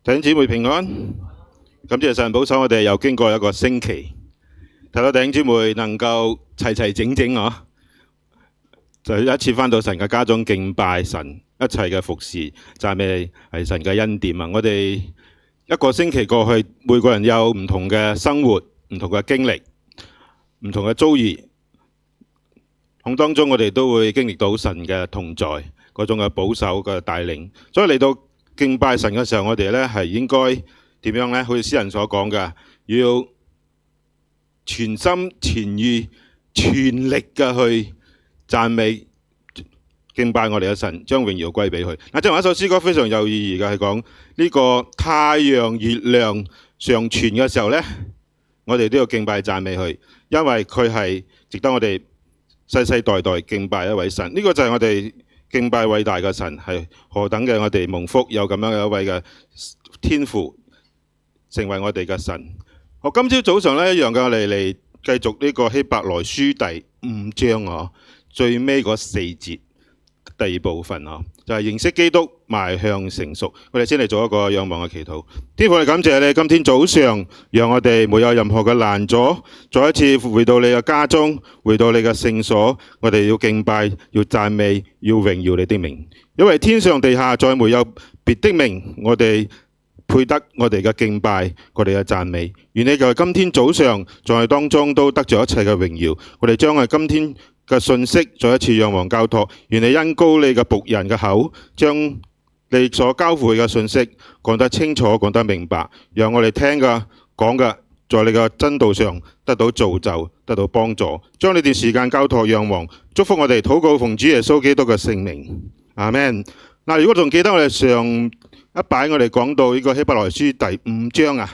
弟兄姊妹平安，感謝神保守我哋又經過一個星期，睇到弟兄姊妹能夠齊齊整整就一次返到神嘅家中敬拜神，一切嘅服侍讚美係神嘅恩典啊！我哋一個星期過去，每個人有唔同嘅生活、唔同嘅經歷、唔同嘅遭遇，從當中我哋都會經歷到神嘅同在，嗰種嘅保守嘅帶領，所以嚟到敬拜神嘅時候，我哋咧係應該點樣呢？好似詩人所講嘅，要全心全意全力嘅去讚美敬拜我哋嘅神，將榮耀歸俾佢。嗱，正話一首詩歌非常有意義嘅，係講呢個太陽月亮尚存嘅時候呢，我哋都要敬拜讚美佢，因為佢係值得我哋世世代代敬拜一位神。呢個就係我哋敬拜偉大嘅神，係何等嘅我哋蒙福，有咁樣嘅一位嘅天父成為我哋嘅神。我今朝早上呢，一樣嘅，我哋嚟繼續呢個希伯來書第5章最尾嗰4節第二部分就係認識基督，邁向成熟。我哋先嚟做一個仰望嘅祈禱。天父，我哋感謝你，今天早上讓我哋沒有任何嘅攔阻，再一次回到你嘅家中，回到你嘅聖所，我哋要敬拜，要讚美，要榮耀你的名，因為天上地下再沒有別的名，我哋配得我哋嘅敬拜，我哋嘅讚美。願你在今天早上在我當中都得着一切嘅榮耀。我哋將我哋今天嘅信息再一次仰望交託，願你恩膏你嘅僕人嘅口，將你所交付嘅信息講得清楚，講得明白，讓我哋聽嘅講嘅在你嘅真道上得到造就，得到幫助。將呢段時間交託仰望，祝福我哋，禱告奉主耶穌基督嘅聖名，阿們。嗱，如果仲記得我哋上一擺我哋講到呢個希伯來書第5章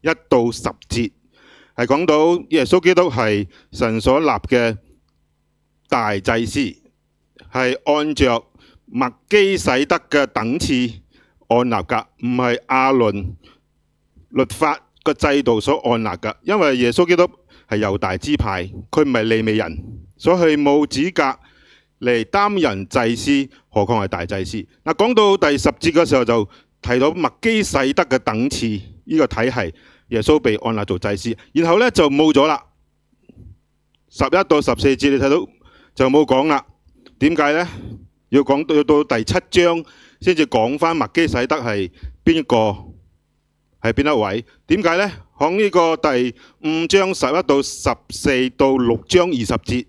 1到10節，係講到耶穌基督係神所立嘅大祭司，係按着麥基洗德嘅等次按立㗎，唔係亞倫律法個制度所按立㗎。因為耶穌基督係猶大支派，佢唔係利未人，所以冇資格嚟擔任祭司，何況係大祭司。嗱，講到第10節嘅時候就提到麥基洗德嘅等次呢個體系，耶穌被按立做祭司，然後呢就冇咗啦。11到14節你睇到就冇講啦。點解呢？要講到第7章先至講返麥基洗德係邊個，係邊一位？點解呢？講呢個第5章11到14到6章20節，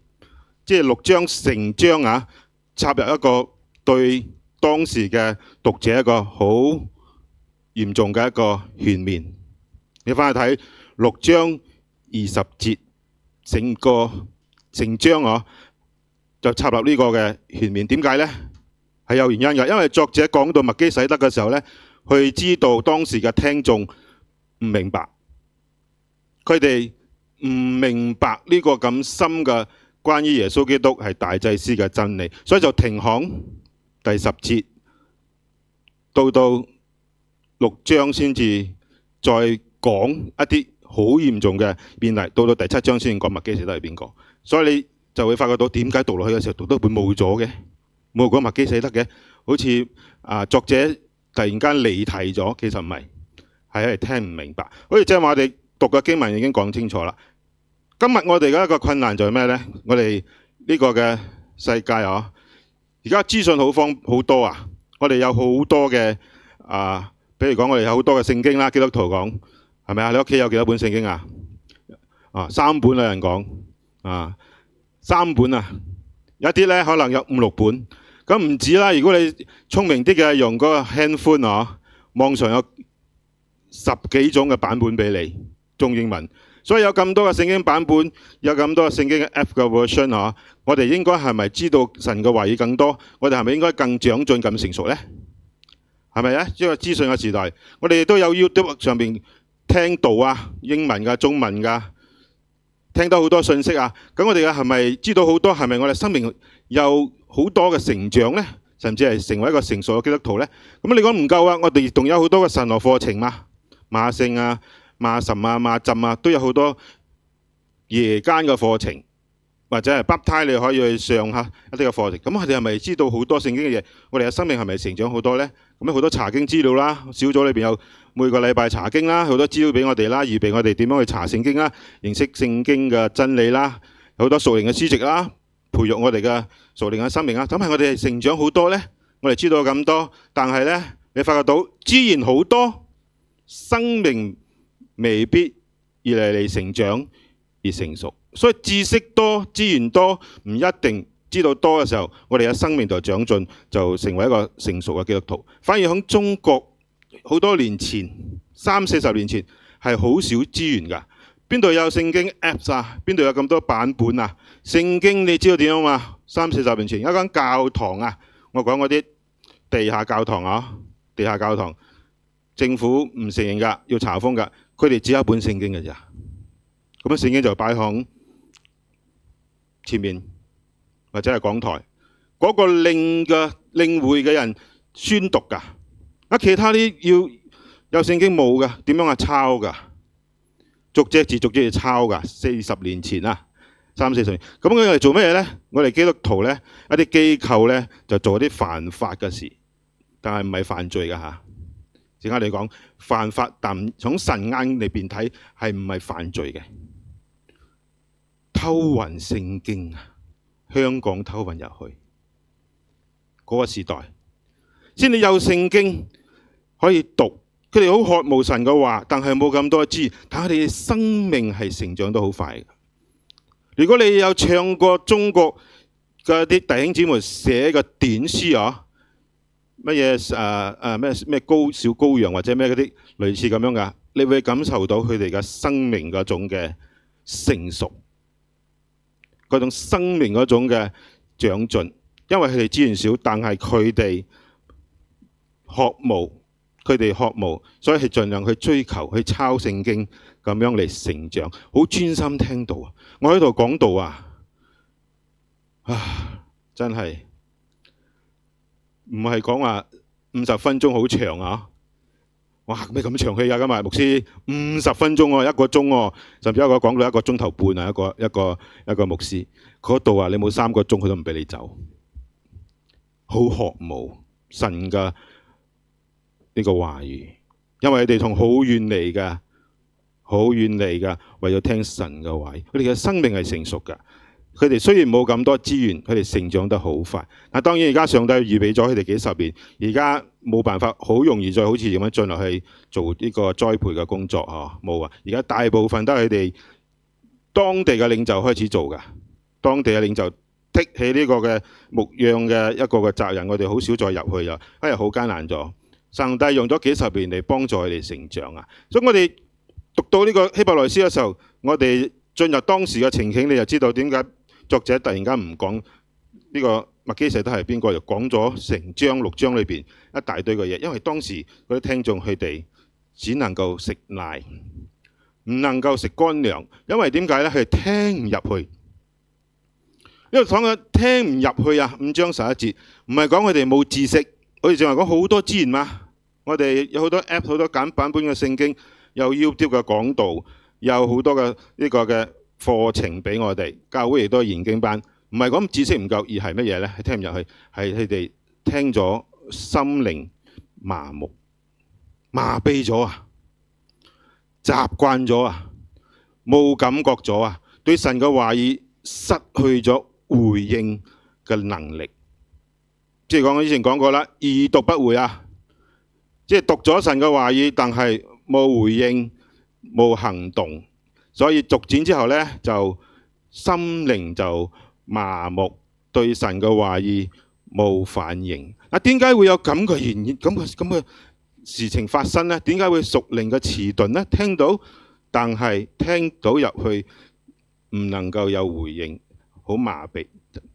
即係6章成章插入一個對當時嘅讀者一個好嚴重嘅一個勸勉。你翻去睇6章20節，成章就插入呢個嘅勸勉。點解呢？係有原因嘅，因為作者講到麥基洗德嘅時候呢，佢知道當時嘅聽眾唔明白，佢哋唔明白呢個咁深嘅關於耶穌基督係大祭司嘅真理，所以就停響第10節，到6章先至再講一啲好嚴重嘅辯例，到第7章先講麥基洗德係邊個。所以你就會發覺到點解讀落去嘅時候讀得會冇咗嘅，冇講麥基洗德嘅，好似作者突然間離題咗，其實唔係，係因為聽唔明白。好似即係話我哋讀嘅經文已經講清楚啦。今日我哋嘅一個困難就係咩呢？我哋呢個嘅世界而家資訊好多我哋有好多嘅比如講我哋有好多嘅聖經啦，基督徒講係咪啊？你屋企有幾多本聖經3本有人講3本有啲咧可能有5、6本，咁唔止啦。如果你聰明啲嘅，用嗰個 handphone 網上有10幾種嘅版本俾你，中英文。所以有咁多嘅聖經版本，有咁多嘅聖經嘅 app 嘅 version 我哋應該係咪知道神嘅話語更多？我哋係咪應該更長進、更成熟呢？係咪呢？呢個資訊嘅時代，我哋都有 YouTube 上面聽道英文㗎、中文㗎，聽到好多信息咁我哋係咪知道好多？係咪我哋生命有好多嘅成長呢？甚至係成為一個成熟嘅基督徒呢？咁你講唔夠我哋仲有好多嘅神學課程嘛，馬聖馬神馬浸都有好多夜間嘅課程，或者係 part time 你可以去上下一啲嘅課程。咁我哋係咪知道好多聖經嘅嘢？我哋嘅生命係咪成長好多呢？咁好多查經資料啦，小組裏邊有每個禮拜查經啦，好多資料俾我哋啦，預備我哋點樣去查聖經啦，認識聖經嘅真理啦，有好多屬靈嘅書籍啦，培育我哋嘅屬靈嘅生命啦。咁係我哋成長好多呢，我哋知道咁多，但係呢，你發覺到資源好多，生命未必而嚟成長而成熟。所以知識多、資源多唔一定。知道多嘅時候，我哋嘅生命就長進，就成為一個成熟嘅基督徒。反而喺中國好多年前，30-40年前係好少資源㗎。邊度有聖經 Apps 啊？邊度有咁多版本啊？聖經你知道點樣嘛？30-40年前一間教堂啊，我講嗰啲地下教堂啊，地下教堂政府唔承認㗎，要查封㗎。佢哋只有一本聖經㗎咋。咁樣聖經就擺喺前面。或者係講台嗰個領會嘅人宣讀㗎，其他啲要有聖經冇㗎，點樣係抄㗎？逐隻字逐隻字抄㗎。40年前啦，30-40年，咁佢哋做咩嘢呢？我哋基督徒呢，一啲機構呢，就做啲犯法嘅事，但係唔係犯罪㗎嚇。陣間你講犯法，但從神眼裏邊睇係唔係犯罪嘅？偷運聖經啊！香港偷運入去嗰個時代，先你有聖經可以讀，佢哋好渴慕神嘅話，但係冇咁多資源，但係佢哋生命係成長得好快嘅。如果你有唱過中國嘅啲弟兄姊妹寫嘅短詩啊，乜嘢咩高小羔羊或者咩嗰啲類似咁樣噶，你會感受到佢哋嘅生命嗰種嘅成熟。嗰種生命嗰種嘅長進，因為佢哋資源少，但係佢哋渴慕，所以係盡量去追求，去抄聖經咁樣嚟成長，好專心聽道啊！我喺度講道啊，真係唔係講話50分鐘好長啊！哇！咩咁長氣㗎？今日牧師50分鐘喎，1個鐘喎，甚至有一個講到1個鐘頭半啊！一個牧師嗰度啊，你冇3個鐘佢都唔俾你走，好渴慕神嘅呢個話語，因為佢哋從好遠嚟㗎，為咗聽神嘅話語，佢哋嘅生命係成熟㗎。佢哋雖然冇咁多資源，佢哋成長得好快。嗱，當然而家上帝預備咗佢哋幾十年，而家冇辦法好容易再好似咁樣進落去做呢個栽培嘅工作嚇，冇啊！而家大部分都係佢哋當地嘅領袖開始做㗎，當地嘅領袖剔起呢個嘅牧養嘅一個嘅責任，我哋好少再入去啊，因為好艱難咗。上帝用咗幾十年嚟幫助佢哋成長啊，所以我哋讀到呢個希伯來書嘅時候，我哋進入當時嘅情景，你就知道點解作者突然間唔講呢個麥基洗德係邊個，就講咗成章6章裏邊一大堆嘅嘢。因為當時嗰啲聽眾佢哋只能夠食奶，唔能夠食乾糧。因為點解呢？佢哋聽唔入去。因為講緊聽唔入去啊，5章11節，唔係講佢哋冇知識，我哋淨係講好多資源嘛。我哋有好多 app， 好多簡版本嘅聖經，有 YouTube 嘅講道，有好多嘅呢個嘅課程俾我哋，教會亦都係研經班，唔係講知識唔夠，而係乜嘢呢？係聽唔入去，係佢哋聽咗心靈麻木、麻痹咗啊，習慣咗啊，冇感覺咗啊，對神嘅話語失去咗回應嘅能力。即係講我以前講過啦，已讀不回啊，即係讀咗神嘅話語，但係冇回應、冇行動。所以逐漸之後呢，就心靈就麻木，對神嘅話語冇反應。點解會有咁嘅原因、咁嘅事情發生呢？點解會屬靈嘅遲鈍呢？聽到，但係聽到入去唔能夠有回應，好麻痹。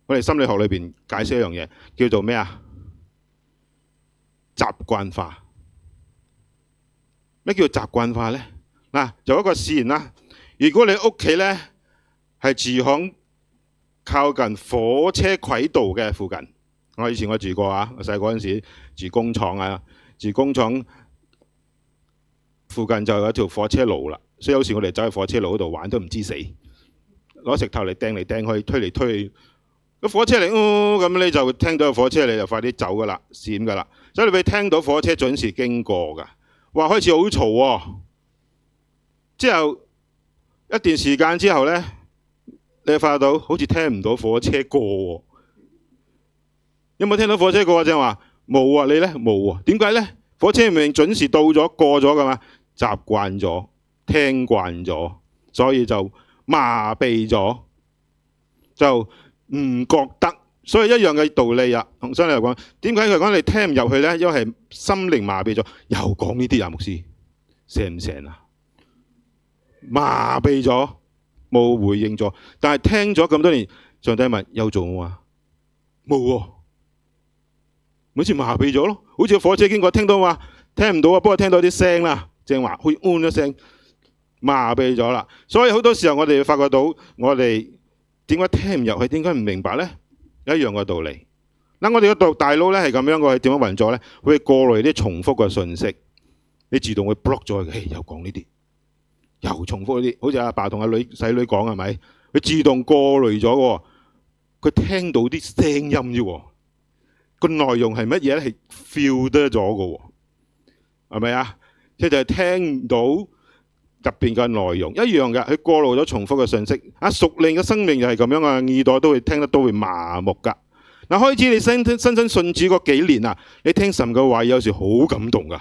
我哋心理學裏邊解釋一樣嘢，叫做咩啊？習慣化。咩叫習慣化呢？嗱，做一個試驗啦。如果你屋企呢係住響靠近火車軌道嘅附近，我以前住過啊，我細個嗰陣時住工廠啊，住工廠附近就有一條火車路啦，所以有時我哋走去火車路嗰度玩都唔知死，攞石頭嚟掟去，推嚟推去，個火車嚟，咁你就聽到個火車，你就快啲走噶啦，閃噶啦。所以你會聽到火車準時經過噶。哇，開始好嘈喎。之後一段時間之後呢，你發覺到好似聽唔到火車過喎。有冇聽到火車過啊？正話冇啊，你呢？冇啊？點解呢？火車明明準時到咗過咗噶嘛，習慣咗，聽慣咗，所以就麻痹咗，就唔覺得。所以一樣嘅道理啊，同新嚟講，點解佢講你聽唔入去呢？因為係心靈麻痹咗。又講呢啲啊，牧師成唔成啊？麻痹咗，冇回應咗。但係聽咗咁多年，上帝問有做冇啊？冇喎，好似麻痹咗咯。好似火車經過，聽到話聽唔到啊，不過聽到啲聲啦，正話會一聲，麻痹咗啦。所以好多時候我哋發覺到，我哋點解聽唔入去？點解唔明白呢？一樣嘅道理。嗱，我哋個大腦咧係咁樣嘅，點樣運作咧？會過濾啲重複嘅信息，你自動會 block 咗佢。又講呢啲，又重複呢啲，好似阿爸同阿細女講係咪？佢自動過濾咗喎，佢聽到啲聲音啫喎，個內容係乜嘢咧？係 feel 得咗嘅喎，係咪啊？即係聽到入邊嘅內容一樣嘅，佢過濾咗重複嘅信息。屬靈嘅生命又係咁樣啊，耳朵都會聽得都會麻木㗎。嗱，開始你新信主嗰幾年啊，你聽神嘅話有時好感動㗎，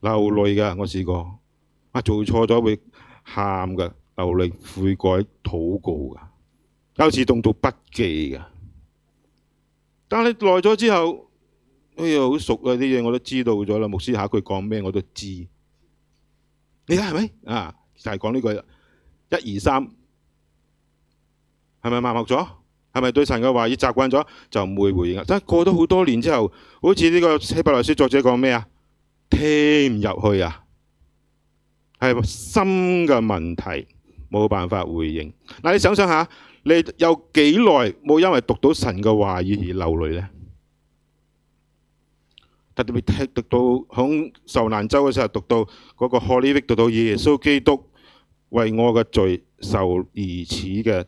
流淚㗎。我試過做錯咗會喊㗎，流淚悔改禱告㗎，有時動到筆記㗎。但係耐咗之後，哎呀好熟啊，啲嘢我都知道咗啦。牧師下一句講咩我都知。你睇係咪啊？就係講呢句啦，一二三，係咪麻木咗？係咪對神嘅話已習慣咗就唔會回應啦？但係過咗好多年之後，好似呢個希伯來書作者講咩啊？聽唔入去啊，係心嘅問題，冇辦法回應。嗱，你想想下，你有幾耐冇因為讀到神嘅話語而流淚呢？特別讀到響受難週嘅時候，讀到嗰個 Holy Week，讀到耶穌基督為我嘅罪受如此嘅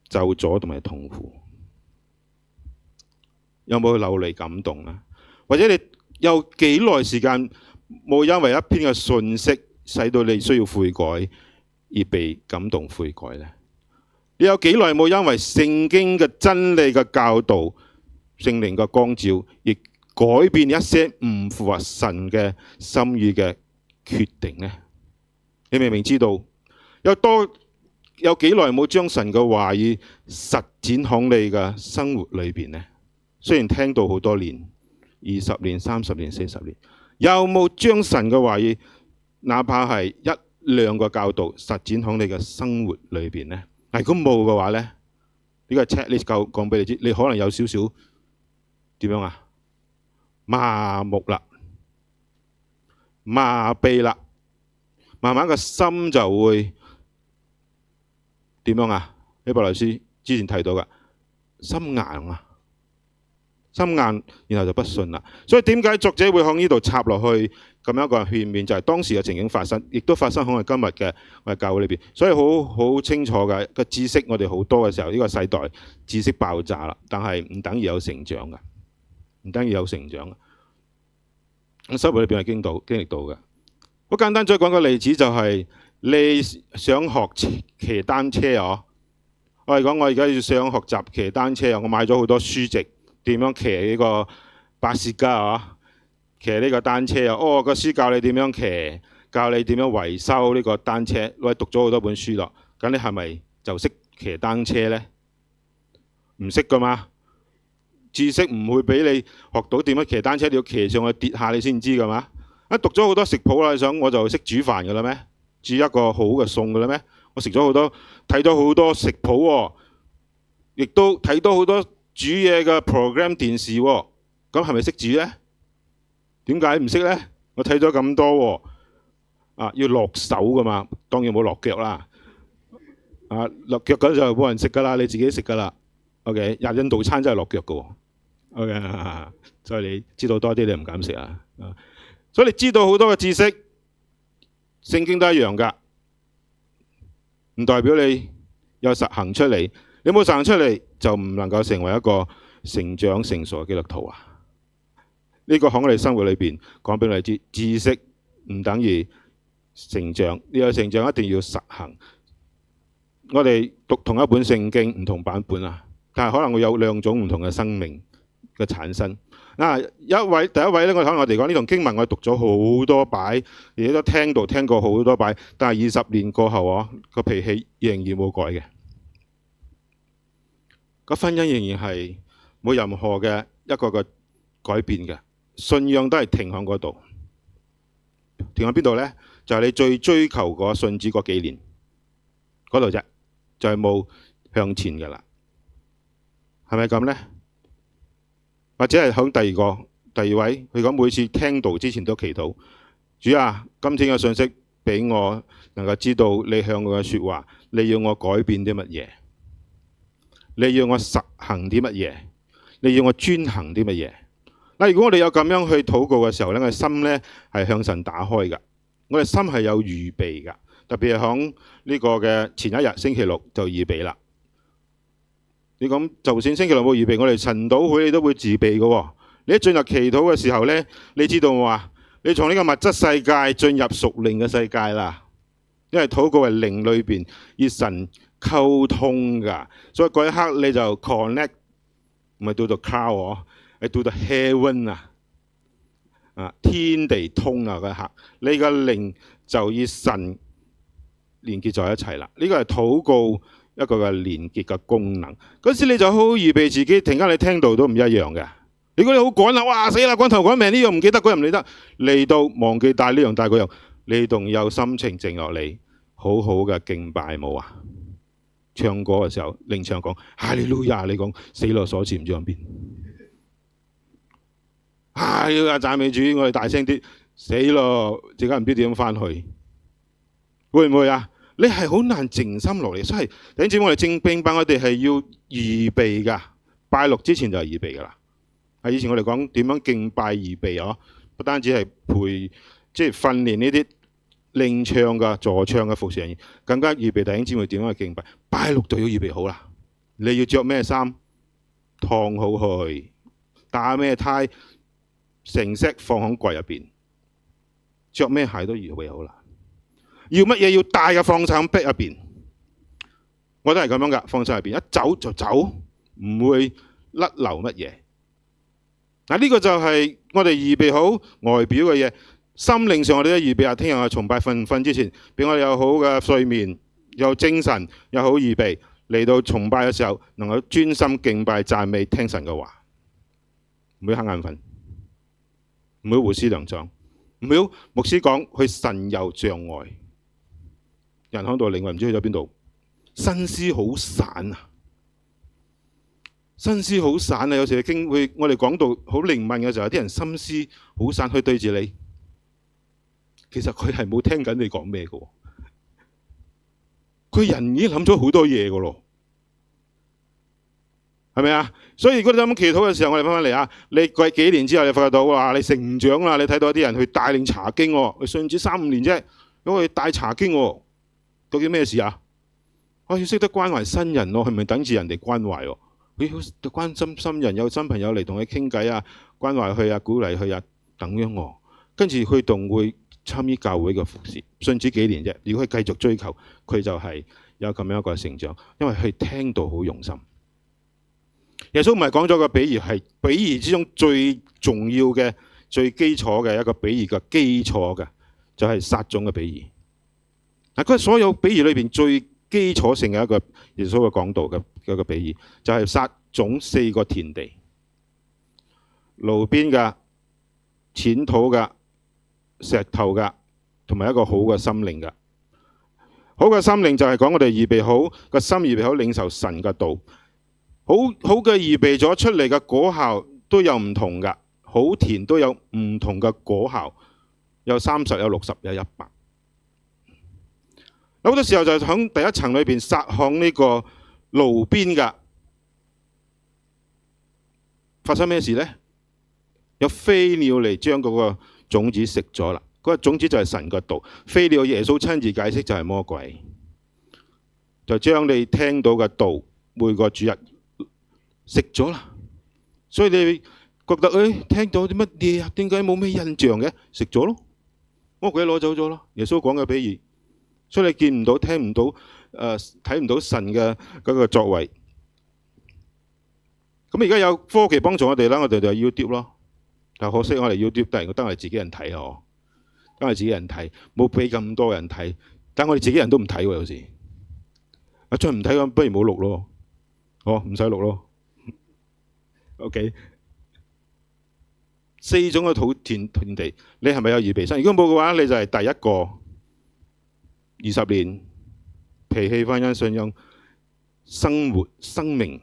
咒詛同埋痛苦，有冇流淚感動啊？或者你有幾耐時間冇因為一篇嘅信息使到你需要悔改而被感動悔改呢？你有幾耐冇因為聖經嘅真理嘅教導、聖靈嘅光照而改變一些唔符合神嘅心意嘅決定呢？你明明知道有幾耐冇將神嘅話語實踐喺你嘅生活裏邊呢？雖然聽到好多年，20年、30年、40年，有冇將神嘅話語，哪怕係一兩個教導實踐喺你嘅生活裏邊呢？如果冇嘅話呢，呢個 checklist 講俾你知，你可能有少少點樣啊？麻木啦，麻痹啦，慢慢個心就會點樣啊？希伯來書之前提到嘅心硬啊，心硬，然後就不信啦。所以點解作者會向呢度插落去咁樣一個勸勉，就係當時嘅情景發生，亦都發生喺我哋今日嘅我哋教會裏邊。所以好清楚嘅個知識，我哋好多嘅時候，呢個世代知識爆炸啦，但係唔等於有成長嘅。唔等於有成長啊！生活裏邊係經歷到嘅。好簡單，再講個例子，就係你想學騎單車啊！我係講我而家要想學習騎單車啊！我買咗好多書籍，點樣騎呢個巴士加啊？騎呢個單車啊！個書教你點樣騎，教你點樣維修呢個單車。我讀咗好多本書咯。咁你係咪就識騎單車呢？唔識噶嘛？知識唔會俾你學到點樣騎單車，你要騎上去跌下你先知㗎嘛？讀咗好多食譜啦，你想我就識煮飯㗎啦咩？煮一個好嘅餸㗎啦咩？我食咗好多，睇咗好多食譜喎，亦都睇到好多煮嘢嘅 program 電視喎，咁係咪識煮呢？點解唔識呢？我睇咗咁多喎，要落手㗎嘛，當然冇落腳啦。落腳嗰就冇人食㗎啦，你自己食㗎啦。OK， 印度餐真係落腳㗎喎。OK， 所以你知道多啲，你唔敢食啊。所以你知道好多嘅知識，聖經都一樣㗎，唔代表你有實行出嚟。你冇實行出嚟，就唔能夠成為一個成長成熟嘅基督徒啊？呢個喺我哋生活裏邊講俾你知，知識唔等於成長，呢個成長一定要實行。我哋讀同一本聖經唔同版本啊，但係可能會有兩種唔同嘅生命嘅產生。第一位咧，可能我哋講呢段經文，我讀咗好多擺，亦都聽過好多擺，但係20年過後，個脾氣仍然冇改嘅，個婚姻仍然係冇任何嘅一個改變嘅，信仰都係停喺嗰度。停喺邊度呢？就係你最追求嗰信主嗰幾年嗰度啫，就係冇向前㗎啦。係咪咁呢？或者係響第二位，佢講每次聽道之前都祈禱，主啊，今天嘅信息俾我能夠知道你向我嘅說話，你要我改變啲乜嘢，你要我實行啲乜嘢，你要我專行啲乜嘢。嗱，如果我哋有咁樣去禱告嘅時候咧，我哋心咧係向神打開㗎，我哋心係有預備㗎，特別係響呢個嘅前一日星期六就預備啦。你咁就算星期六冇預備，我哋晨禱會你都會自備嘅喎。你一進入祈禱嘅時候咧，你知道話你從呢個物質世界進入屬靈嘅世界啦。因為禱告係靈裏邊與神溝通㗎，所以嗰一刻你就 connect， 唔係到到 cloud， 係到到 heaven 啊，天地通啊嗰一刻，你嘅靈就與神連結在一齊啦。呢個係禱告一個嘅連結嘅功能。嗰時你就好好預備自己，突然間你聽到都唔一樣嘅。如果你好趕啦，哇死啦，趕頭趕命，呢樣唔記得，嗰樣唔記得，嚟到忘記帶呢樣帶嗰樣，你仲有心情靜落嚟，好好嘅敬拜冇啊？唱歌嘅時候，領唱講哈利路亞，你講死落鎖匙唔知喺邊，哈利路亞讚美主，我哋大聲啲，死咯，陣間唔知點翻去，會唔會啊？你係好難靜心落嚟，所以弟兄姊妹，我哋正敬拜，我哋係要預備㗎，拜六之前就係預備㗎啦。以前我哋講點樣敬拜預備啊，不單止係即係訓練呢啲領唱嘅助唱嘅服侍人員，更加預備弟兄姊妹點樣去敬拜。拜六就要預備好啦，你要着咩衫，燙好去，打咩呔，成 set 放喺櫃入邊，着咩鞋都預備好啦。要乜嘢要帶嘅放晒喺 bag 入邊，我都係咁樣噶，放晒入邊，一走就走，唔會甩漏乜嘢。呢個就係我哋預備好外表嘅嘢，心靈上我哋都預備下，聽日我崇拜瞓之前，俾我哋有好嘅睡眠，有精神，有好預備嚟到崇拜嘅時候，能夠專心敬拜讚美聽神嘅話，唔會瞌眼瞓，唔會胡思亂想，唔會牧師講佢神有障礙，人喺度靈魂唔知去咗邊度，心思好散啊！心思好散啊！有時我哋講到好靈敏嘅時候，有啲人心思好散去對住你，其實佢係冇聽緊你講咩嘅，佢人已經諗咗好多嘢嘅咯，係咪啊？所以如果你咁祈禱嘅時候，我哋翻返嚟啊，你過幾年之後你發覺到話你成長啦，你睇到啲人去帶領查經喎，佢信主3、5年啫，咁去帶查經喎，究竟咩事啊？我要識得關懷新人咯，係咪等住人哋關懷喎？佢要關心新人，有新朋友嚟同佢傾偈啊，關懷佢啊，鼓勵佢啊，等樣喎。跟住佢仲會參與教會嘅服侍，信主幾年啫。如果佢繼續追求，佢就係有咁樣一個成長，因為佢聽到好用心。耶穌唔係講咗個比喻，係比喻之中最重要嘅、最基礎嘅一個比喻嘅基礎嘅，就係撒種嘅比喻。佢所有比喻裏邊最基礎性嘅一個耶穌嘅講道嘅一個比喻，就係撒種4個田地，路邊嘅、淺土嘅、石頭嘅，同埋一個好嘅心靈嘅。好嘅心靈就係講我哋預備好個心，預備好領受神嘅道。好嘅預備咗出嚟嘅果效都有唔同㗎，好田都有唔同嘅果效，有30、有60、有100。好多時候就喺第一層裏邊撒向呢個路邊㗎，發生咩事呢？有飛鳥嚟將嗰個種子食咗啦。嗰個種子就係神嘅道，飛鳥耶穌親自解釋就係魔鬼，就將你聽到嘅道每個主日食咗啦。所以你覺得聽到啲乜嘢啊？點解冇咩印象嘅？食咗咯，魔鬼攞走咗咯。耶穌講嘅比喻，所以你見唔到、聽唔到、睇唔到神嘅嗰個作為。咁而家有科技幫助我哋啦，我哋就有 YouTube 咯。但可惜我哋 YouTube 都係得我哋自己人睇嗬，得我哋自己人睇，冇俾咁多人睇。但我哋自己人都唔睇喎，有時再唔睇咁，不如冇錄咯。唔使錄咯。OK， 4種嘅土田地，你係咪有預備心？如果冇嘅話，你就係第一個20年脾氣、婚姻、信仰、生活、生命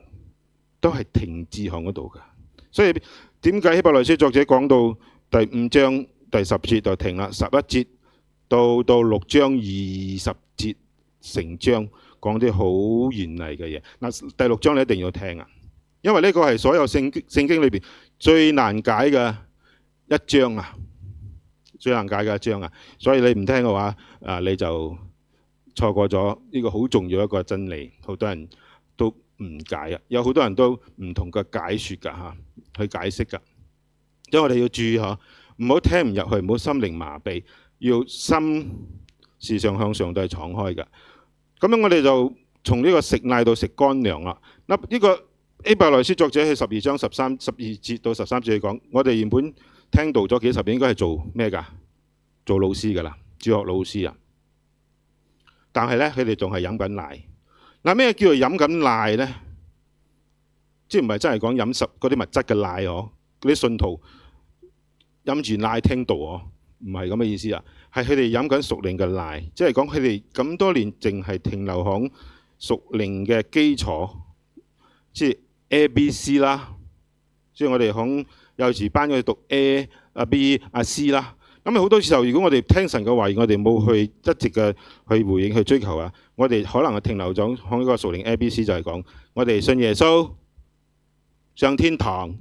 都係停滯喺嗰度嘅。所以點解希伯來書作者講到第5章第10節就停啦，11節到6章20節成章講啲好嚴厲嘅嘢。嗱，第6章你一定要聽啊！因為呢個係所有聖經裏邊最難解嘅一章啊，最難解嘅一章啊，所以你唔聽嘅話，你就錯過咗呢個好重要一個真理。好多人都唔解啊，有好多人都唔同嘅解説㗎嚇，去解釋㗎。所以我哋要注意嚇，唔好聽唔入去，唔好心靈麻痹，要心時常向上帝敞開㗎。咁樣我哋就從呢個食奶到食乾糧啦。嗱，呢個希伯來書作者喺12章12節到13節去講，我哋原本聽到咗幾十年，應該係做咩㗎？做老師㗎啦，主學老師啊。但係咧，佢哋仲係飲緊奶。嗱，咩叫做飲緊奶咧？即係唔係真係講飲食嗰啲物質嘅奶嗬？嗰啲信徒飲住奶聽道嗬，唔係咁嘅意思啊。係佢哋飲緊屬靈嘅奶，即係講佢哋咁多年淨係停留喺屬靈嘅基礎，即係 A、B、C 啦。即係我哋喺幼稚班嗰度讀 A、B、C 啦。咁好多時候，如果我哋聽神嘅話語，我哋冇去一直嘅去回應、去追求啊，我哋可能係停留咗喺呢個屬靈 A、B、C， 就係講我哋信耶穌上天堂，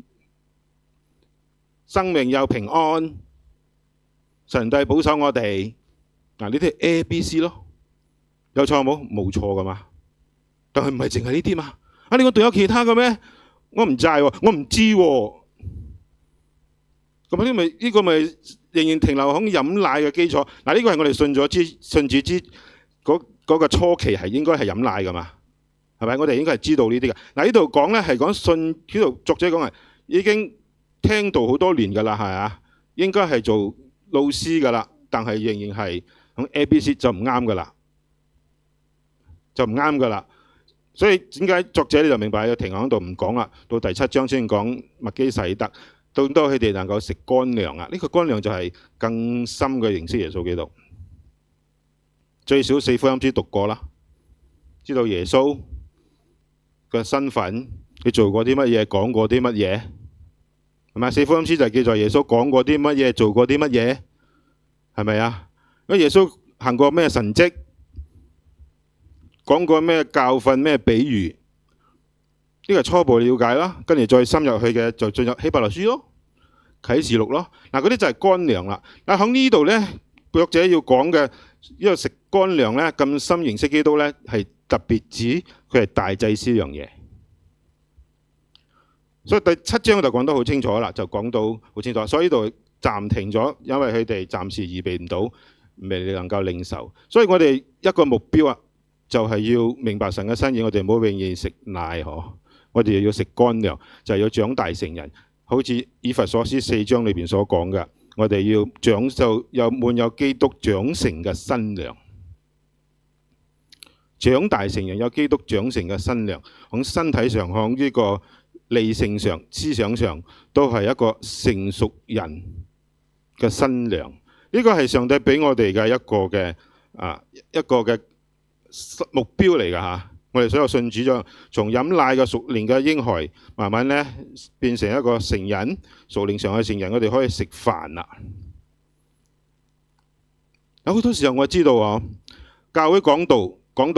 生命有平安，神帝保守我哋。嗱，呢啲係 A、B、C 咯，有錯冇？冇錯噶嘛。但係唔係淨係呢啲嘛？你講仲有其他嘅咩？我唔制喎，我唔知喎。咁呢個咪仍然停留喺飲奶嘅基礎。嗱，呢個係我哋信主之嗰個初期係應該係飲奶噶嘛，係咪？我哋應該係知道呢啲嘅。嗱，呢度講咧係講信，呢度作者講係已經聽到好多年噶啦，係啊，應該係做老師噶啦，但係仍然係喺 A、B、C 就唔啱噶啦，就唔啱噶啦。所以點解作者你就明白要停喺度唔講啦？到第7章先講麥基洗德。到佢哋能夠食乾糧啊！呢個乾糧就係更深嘅認識耶穌基督。最少4福音書讀過啦，知道耶穌嘅身份，佢做過啲乜嘢，講過啲乜嘢，係咪？4福音書就係記載耶穌講過啲乜嘢，做過啲乜嘢，係咪啊？咁耶穌行過咩神蹟，講過咩教訓，咩比喻？呢個係初步了解啦，跟住再深入去嘅就進入希伯來書咯、啟示錄咯。嗱，嗰啲就係乾糧啦。嗱，喺呢度咧，作者要講嘅呢個食乾糧咧，咁深認識基督咧，係特別指佢係大祭司樣嘢。所以第7章就講得好清楚啦，就講到好清楚。所以呢度暫停咗，因為佢哋暫時預備唔到，未能夠領受。所以我哋一個目標啊，就係要明白神嘅心意，我哋唔好永遠食奶嗬。我哋又要食乾糧，就係要長大成人，好似以弗所書4章裏邊所講嘅，我哋要長就有滿有基督長成嘅身量，長大成人有基督長成嘅身量，喺身體上、喺呢個理性上、思想上，都係一個成熟人嘅身量。呢個係上帝俾我哋嘅一個嘅目標嚟㗎嚇。我哋所有信主咗，從飲奶嘅屬靈嘅嬰孩，慢慢咧變成一個成人，屬靈上嘅成人，我哋可以食飯啦。有好多時候我知道啊，教會講到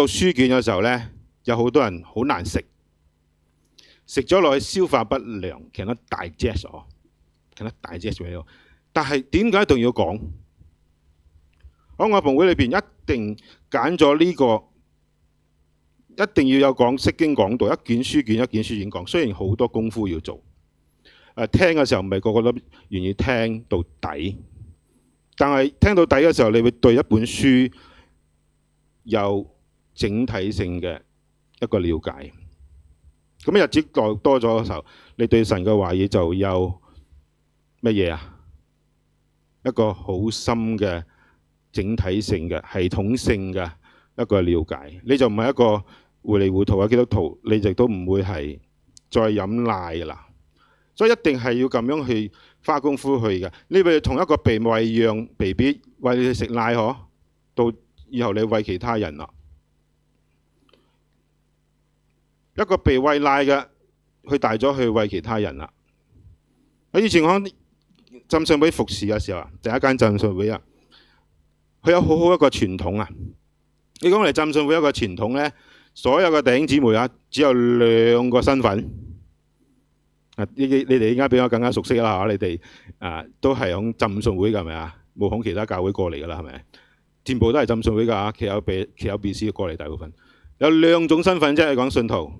書卷嘅時候咧，有好多人好難食，食咗落去消化不良，cannot digest 哦，cannot digest咗。但係點解一定要講？喺我朋會裏邊一定揀咗呢個一定要有講釋經講道，一卷書卷一卷書卷講。雖然好多功夫要做，聽嘅時候唔係個個都願意聽到底，但係聽到底嘅時候，你會對一本書有整體性嘅一個了解。咁日子多咗嘅時候，你對神嘅話語就有乜嘢啊？一個好深嘅整體性嘅系統性嘅一個了解，你就唔係一個糊裡糊塗嘅基督徒，你亦都唔會係再飲奶㗎啦。所以一定係要咁樣去花功夫去嘅。你咪同一個被餵養 BB 餵你食奶嗬，到以後你餵其他人啦。一個被餵奶嘅，佢大咗去餵其他人啦。我以前講浸信會服侍嘅時候啊，第一間浸信會啊，佢有好好一個傳統啊。你講嚟浸信會一個傳統咧，所有嘅弟兄姊妹啊，只有2個身份。你哋應該比我更加熟悉啦嚇，你哋都係響浸信會㗎，係咪啊？冇響其他教會過嚟㗎啦，係咪？全部都係浸信會㗎嚇，其有 BC 過嚟大部分。有2種身份啫，你講信徒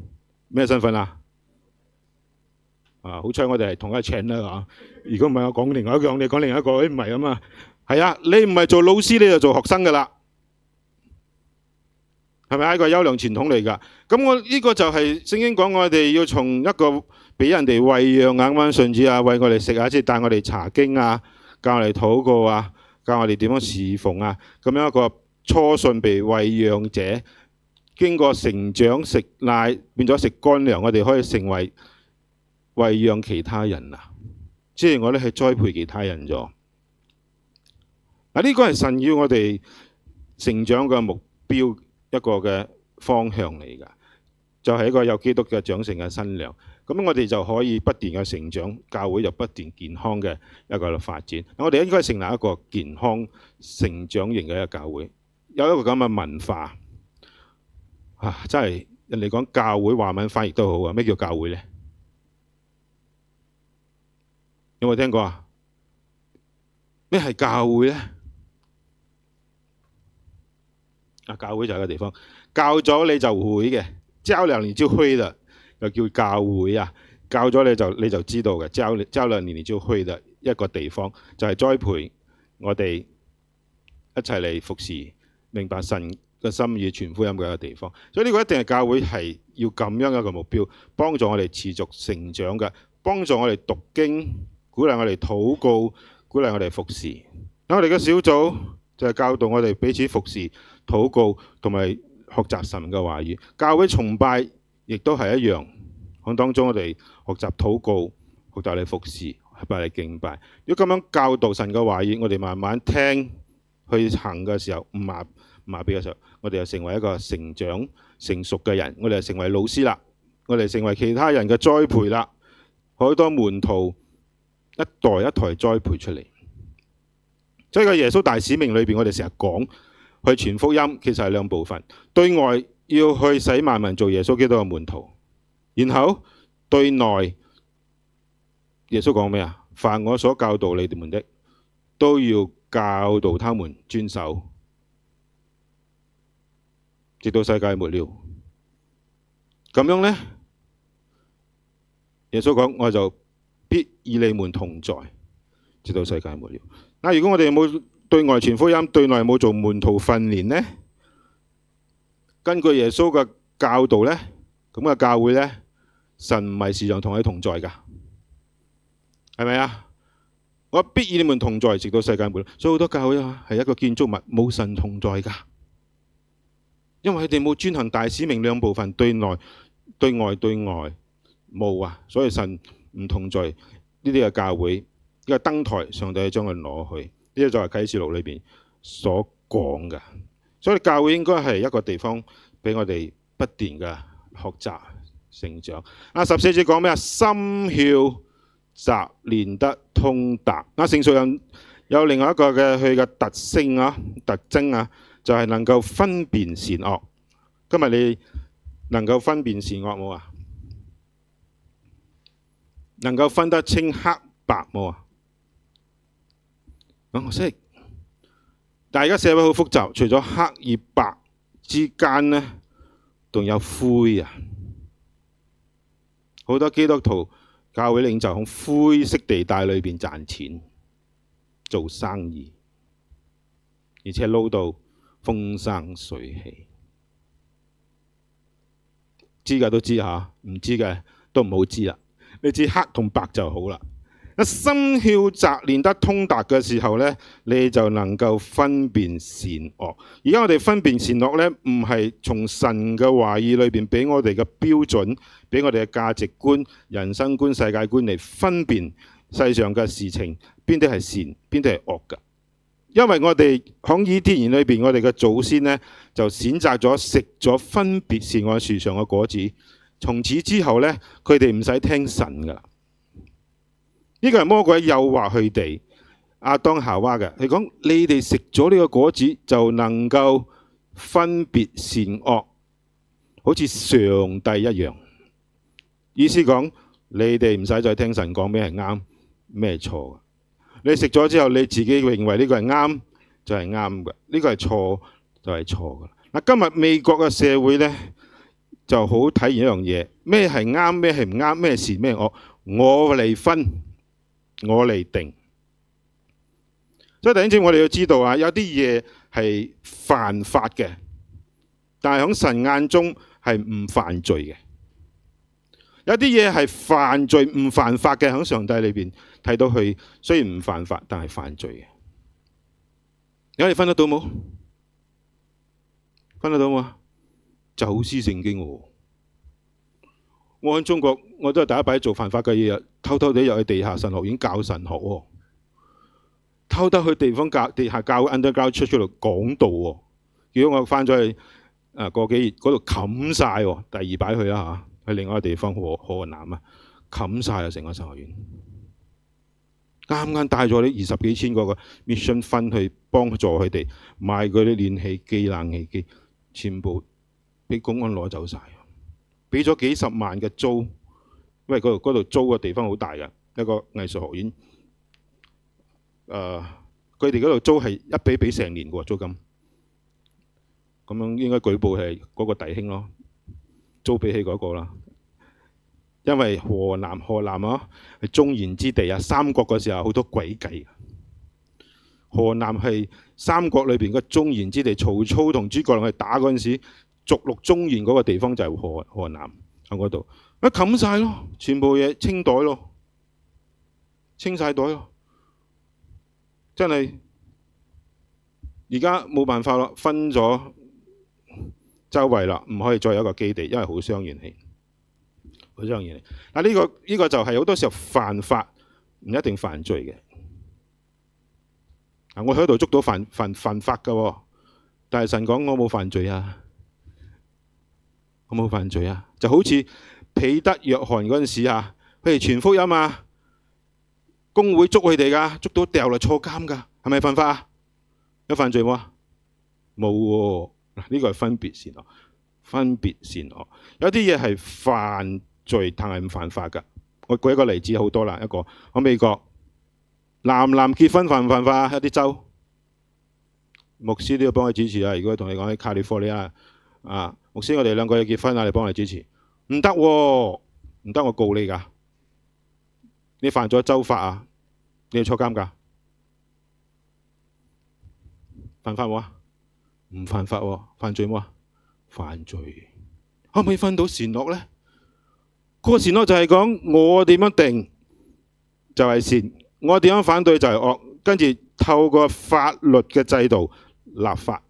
咩身份啊？好彩我哋係同一個 channel 啦嚇。如果唔係我講另外一個，你講另一個，唔係咁啊。係啊，你唔係做老師，你就做學生㗎啦，係咪一個優良傳統嚟㗎？咁我呢個就係聖經講，我哋要從一個俾人哋餵養啊，啱啱信主啊，餵我哋食啊，即係帶我哋查經啊，教我哋禱告啊，教我哋點樣侍奉啊，咁樣一個初信被餵養者，經過成長食奶變咗食乾糧，我哋可以成為餵養其他人啊，即係我哋去栽培其他人咗。呢個係神要我哋成長嘅目標，一個嘅方向嚟㗎，就係一個有基督嘅長成嘅新娘。咁我哋就可以不斷嘅成長，教會就不斷健康嘅一個發展。我哋應該成立一個健康成長型嘅一個教會，有一個咁嘅文化。真係人哋講教會華文翻譯都好啊，咩叫教會呢？有冇聽過啊？咩係教會呢？教會就係個地方，教咗你就會嘅，教2年就會啦，就叫教會啊。教咗你就知道嘅，教2年就會嘅一個地方，就係栽培我哋一齊嚟服侍，明白神嘅心意、傳福音嘅一個地方。所以呢個一定係教會係要咁樣一個目標，幫助我哋持續成長嘅，幫助我哋讀經，鼓勵我哋禱告，鼓勵我哋服侍。我哋嘅小組就係教導我哋彼此服侍、禱告同埋學習神嘅話語。教會崇拜亦都係一樣，喺當中我哋學習禱告、學習嚟服侍、學習嚟敬拜。如果咁樣教導神嘅話語，我哋慢慢聽去行嘅時候，唔麻痹嘅時候，我哋就成為一個成長成熟嘅人。我哋就成為老師啦，我哋成為其他人嘅栽培啦。好多門徒一代一代栽培出嚟。所以個耶穌大使命裏邊，我哋成日講去傳福音，其實係2部分。對外要去使萬民做耶穌基督嘅門徒，然後對內耶穌講咩啊？凡我所教導你哋們的，都要教導他們遵守，直到世界末了。咁樣呢，耶穌講我就必與你們同在，直到世界末了。如果我哋冇對外傳福音，對內冇做門徒訓練呢？根據耶穌嘅教導呢，咁嘅教會呢，神唔係時常同你同在㗎，係咪啊？我必與你們同在，直到世界末了。所以好多教會係一個建築物，冇神同在㗎，因為佢哋冇遵行大使命2部分，對內對外冇啊，所以神唔同在呢啲嘅教會。呢個燈台，上帝將佢攞去，呢個就係啟示錄裏邊所講嘅。所以教會應該係一個地方俾我哋不斷嘅學習成長。14節講咩啊？心竅習練得通達。成熟人有另外一個嘅佢嘅特徵啊，就係能夠分辨善惡。今日你能夠分辨善惡冇啊？能夠分得清黑白冇啊？我識，但係而家社會好複雜，除咗黑與白之間呢，仲有灰啊！好多基督徒教會領袖喺灰色地帶裏邊賺錢做生意，而且撈到風生水起。知嘅都知下，唔知嘅都唔好知啦。你知黑同白就好啦。心竅察練得通達嘅時候呢，你就能夠分辨善惡。而家我哋分辨善惡呢，唔係從神嘅話語裏邊俾我哋嘅標準，俾我哋嘅價值觀、人生觀、世界觀嚟分辨世上嘅事情，邊啲係善，邊啲係惡㗎。因為我哋喺伊甸園裏邊，我哋嘅祖先呢，就選擇咗食咗分別善惡樹上嘅果子，從此之後呢，佢哋唔使聽神㗎啦。呢個係魔鬼誘惑佢哋亞當夏娃嘅，佢講你哋食咗呢個果子就能夠分別善惡，好似上帝一樣。意思講你哋唔使再聽神講咩係啱咩係錯。你食咗之後，你自己認為呢個係啱就係啱嘅，呢個係錯就係錯嘅。嗱，今日美國嘅社會呢就好體現一樣嘢，咩係啱咩係唔啱，咩係善咩係惡，我嚟分。我嚟定，所以弟兄姊妹，我哋要知道啊，有啲嘢係犯法嘅，但係喺神眼中係唔犯罪嘅；有啲嘢係犯罪唔犯法嘅，喺上帝裏邊睇到佢雖然唔犯法，但係犯罪嘅。而家你分得到冇？分得到冇？走私聖經喎！我喺中國，我都係第一擺做犯法嘅嘢，偷偷地入去地下神學院教神學喎，偷得去地方地下教 underground 出度講道喎。結果我翻咗去個幾月嗰度冚晒喎，第二擺去啦嚇，去另外一個地方河南啊，冚晒啊成個神學院。啱啱帶咗啲20幾千個 mission fund 去幫助佢哋買嗰啲暖氣機、冷氣機，全部俾公安攞走晒。俾咗幾十萬嘅租，因為嗰度租嘅地方好大嘅一個藝術學院。佢哋嗰度租係一俾成年嘅租金，咁樣應該舉報係嗰個弟兄咯，租俾起嗰個啦。因為河南啊係中原之地啊，三國嗰時候好多詭計。河南係三國裏邊個中原之地，曹操同諸葛亮去打嗰陣時，逐鹿中原嗰個地方就係河南喺嗰度，一冚晒咯，全部嘢清袋咯，清晒袋咯，真係而家冇辦法咯，分咗周圍啦，唔可以再有一個基地，因為好傷元氣，好傷元氣。嗱呢個就係好多時候犯法，唔一定犯罪嘅。我喺度捉到犯法㗎喎，但係神講我冇犯罪啊。我冇犯罪啊！就好似彼得、約翰嗰陣時啊，佢哋傳福音啊，公會捉佢哋㗎，捉到掉落坐監㗎，係咪犯法啊？有犯罪冇啊？冇喎！嗱，呢個係分別善惡，分別善惡。有啲嘢係犯罪，但係唔犯法㗎。我舉一個例子，好多啦，一個喺美國，男結婚犯唔犯法啊？一啲州牧師都要幫佢主持啊。如果同你講喺卡利福尼亞啊。牧師，我哋兩個要結婚啊！你幫我主持，唔得喎，唔得，我告你㗎！你犯咗州法啊！你要坐監㗎？犯法冇啊？唔犯法喎，犯罪冇啊？犯罪，可唔可以分到善惡呢？嗰個善惡就係講我點樣定就係善，我點樣反對就係惡，跟住透過法律嘅制度立法。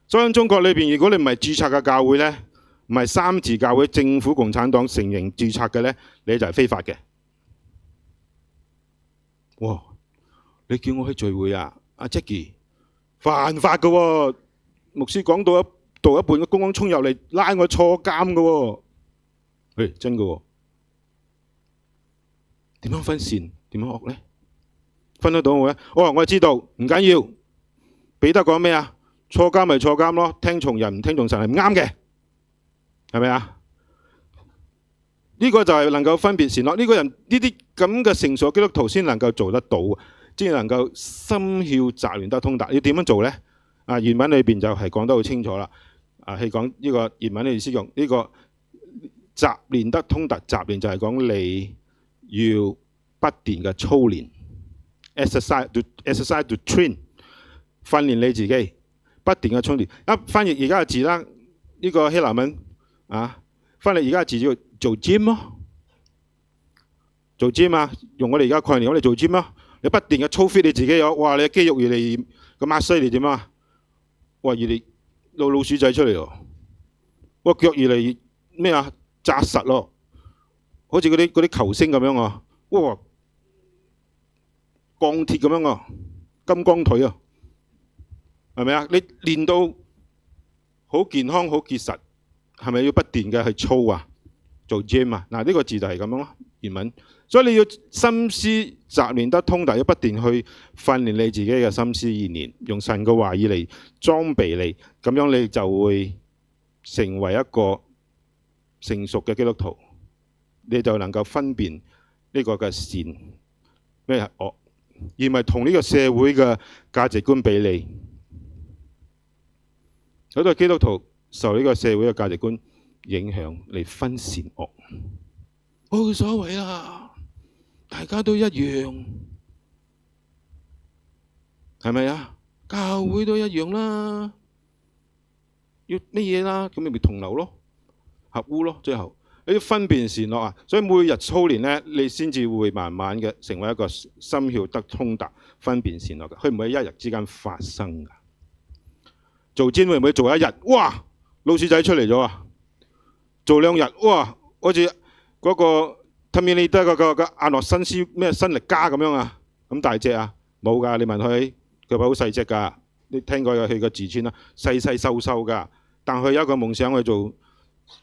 所以喺中國裏邊，如果你唔係註冊嘅教會呢，唔係三自教會，政府共產黨承認註冊嘅呢，你就係非法嘅。哇！你叫我去聚會啊，阿 Jackie，犯法嘅喎，牧師講到一半，個公安衝入嚟拉我坐監嘅喎。誒，真嘅喎。點樣分善？點樣惡呢？分得到冇呢？我知道，唔緊要。彼得講咩啊？坐監咪坐監咯，聽從人唔聽從神係唔啱嘅，係咪啊？呢個就係能夠分別善惡。呢個人呢啲咁嘅成熟基督徒先能夠做得到，先能夠心竅察練得通達。要點樣做呢？原文裏邊就係講得好清楚啦。係講呢個原文嘅意思用呢個習練得通達，習練就係講你要不斷嘅操練 exercise to train 訓練你自己，不斷嘅操練。翻譯而家嘅字啦，呢個希臘文翻譯而家嘅字叫做 gym 咯，做 gym 啊，用我哋而家概念，我哋做 gym 咯，你不斷嘅操 fit 你自己，哇！你嘅肌肉越嚟個 muscle 你點啊？哇！越嚟老鼠仔出嚟喎，哇！腳越嚟越咩啊？紮實咯，好似嗰啲球星咁樣啊！哇！鋼鐵咁樣啊，金剛腿啊，係咪啊？你練到好健康、好結實，係咪要不斷嘅去操啊？做 gym 啊？嗱，呢個字就係咁樣咯，原文。所以你要心思習練得通達，要不斷去訓練你自己嘅心思意念，用神嘅話語嚟裝備你，咁樣你就會成為一個成熟嘅基督徒，你就能夠分辨呢個嘅善咩係惡，而唔係同呢個社會嘅價值觀比擬。好多基督徒受呢個社會嘅價值觀影響嚟分善惡，冇所謂啦，大家都一樣，係咪啊？教會都一樣啦，要乜嘢啦？咁你咪同流咯，合污咯，最後你要分辨善惡啊！所以每日操練咧，你先至會慢慢嘅成為一個心竅得通達、分辨善惡嘅。佢唔會一日之間發生㗎。做 gym 會唔會做一日？哇！老鼠仔出嚟咗啊！做2日，哇！好似嗰個 Terminator 個阿諾辛斯咩新力加咁樣啊，咁大隻啊？冇㗎，你問佢，佢好細隻㗎。你聽過佢個自尊啦，細細瘦瘦㗎，但佢有一個夢想去做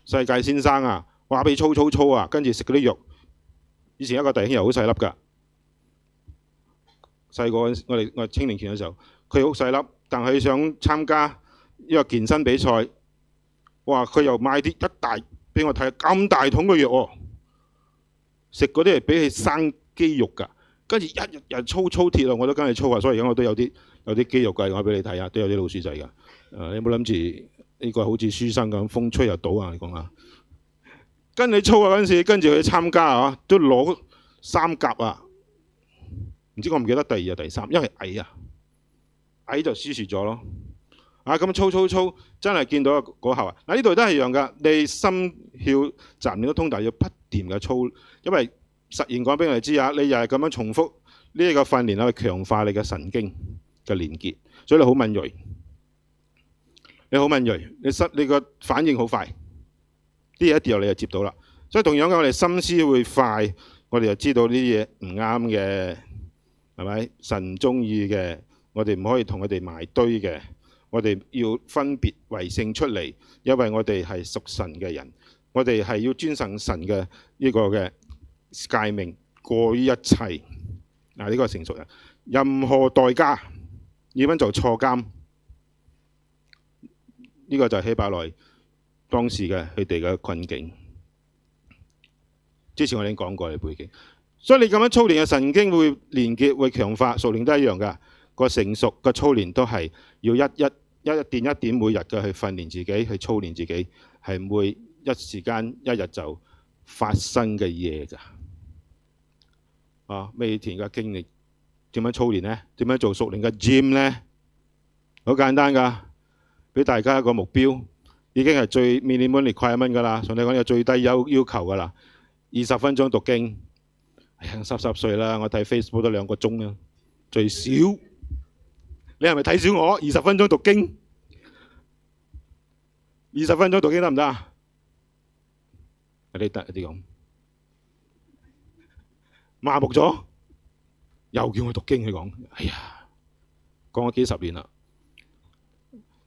世界先生啊！話俾操啊，跟住食嗰啲藥。以前一個弟兄又好細粒㗎，細個我青年團嘅時候，佢好細粒，但佢想參加呢個健身比賽，哇！佢又買啲一大俾我睇，咁大桶嘅藥喎，食嗰啲係俾佢生肌肉㗎，跟住日日操鐵啊，我都跟佢操啊，所以而家我都有啲肌肉㗎，我俾你睇下，都有啲老鼠仔㗎。你冇諗住呢個好似書生咁，風吹又倒啊！你講下，跟你操啊嗰陣時，跟住去參加啊，都攞3甲啊！唔知我唔記得第2啊第3，因為矮就輸蝕咗咯。咁操真係見到嗰效啊！嗱，呢度都係一樣㗎，你心竅習練得通達，要不斷嘅操，因為實驗講俾我哋知啊，你又係咁樣重複呢一個訓練去強化你嘅神經嘅連結，所以你好敏鋭，你個反應好快，啲嘢一跌落你就接到啦。所以同樣嘅，我哋心思會快，我哋就知道呢啲嘢唔啱嘅，係咪？神唔中意嘅，我哋唔可以同佢哋埋堆嘅。我哋要分別為聖出嚟，因為我哋係屬神嘅人，我哋係要遵行神嘅呢個嘅誡命，過於一切。呢個係成熟人，任何代價，要唔就坐監。呢個就係希伯來當時嘅佢哋嘅困境。之前我已經講過嘅背景，所以你咁樣操練嘅神經會連結，會強化，屬靈都一樣㗎。個成熟嘅操練都係要一點每日嘅去訓練自己，去操練自己，係唔會一時間一日就發生嘅嘢㗎。未田嘅經歷點樣操練呢？點樣做屬靈嘅 gym 呢？好簡單㗎，俾大家一個目標，已經係最 minimum requirement 㗎啦。上帝講有最低要求㗎啦，20分鐘讀經。濕碎啦，我睇 Facebook 都2個鐘啦，最少。你係咪睇小我？20分鐘讀經，20分鐘讀經得唔得啊？有啲得，有啲咁麻木咗，又叫我讀經，佢講，哎呀，講咗幾十年啦，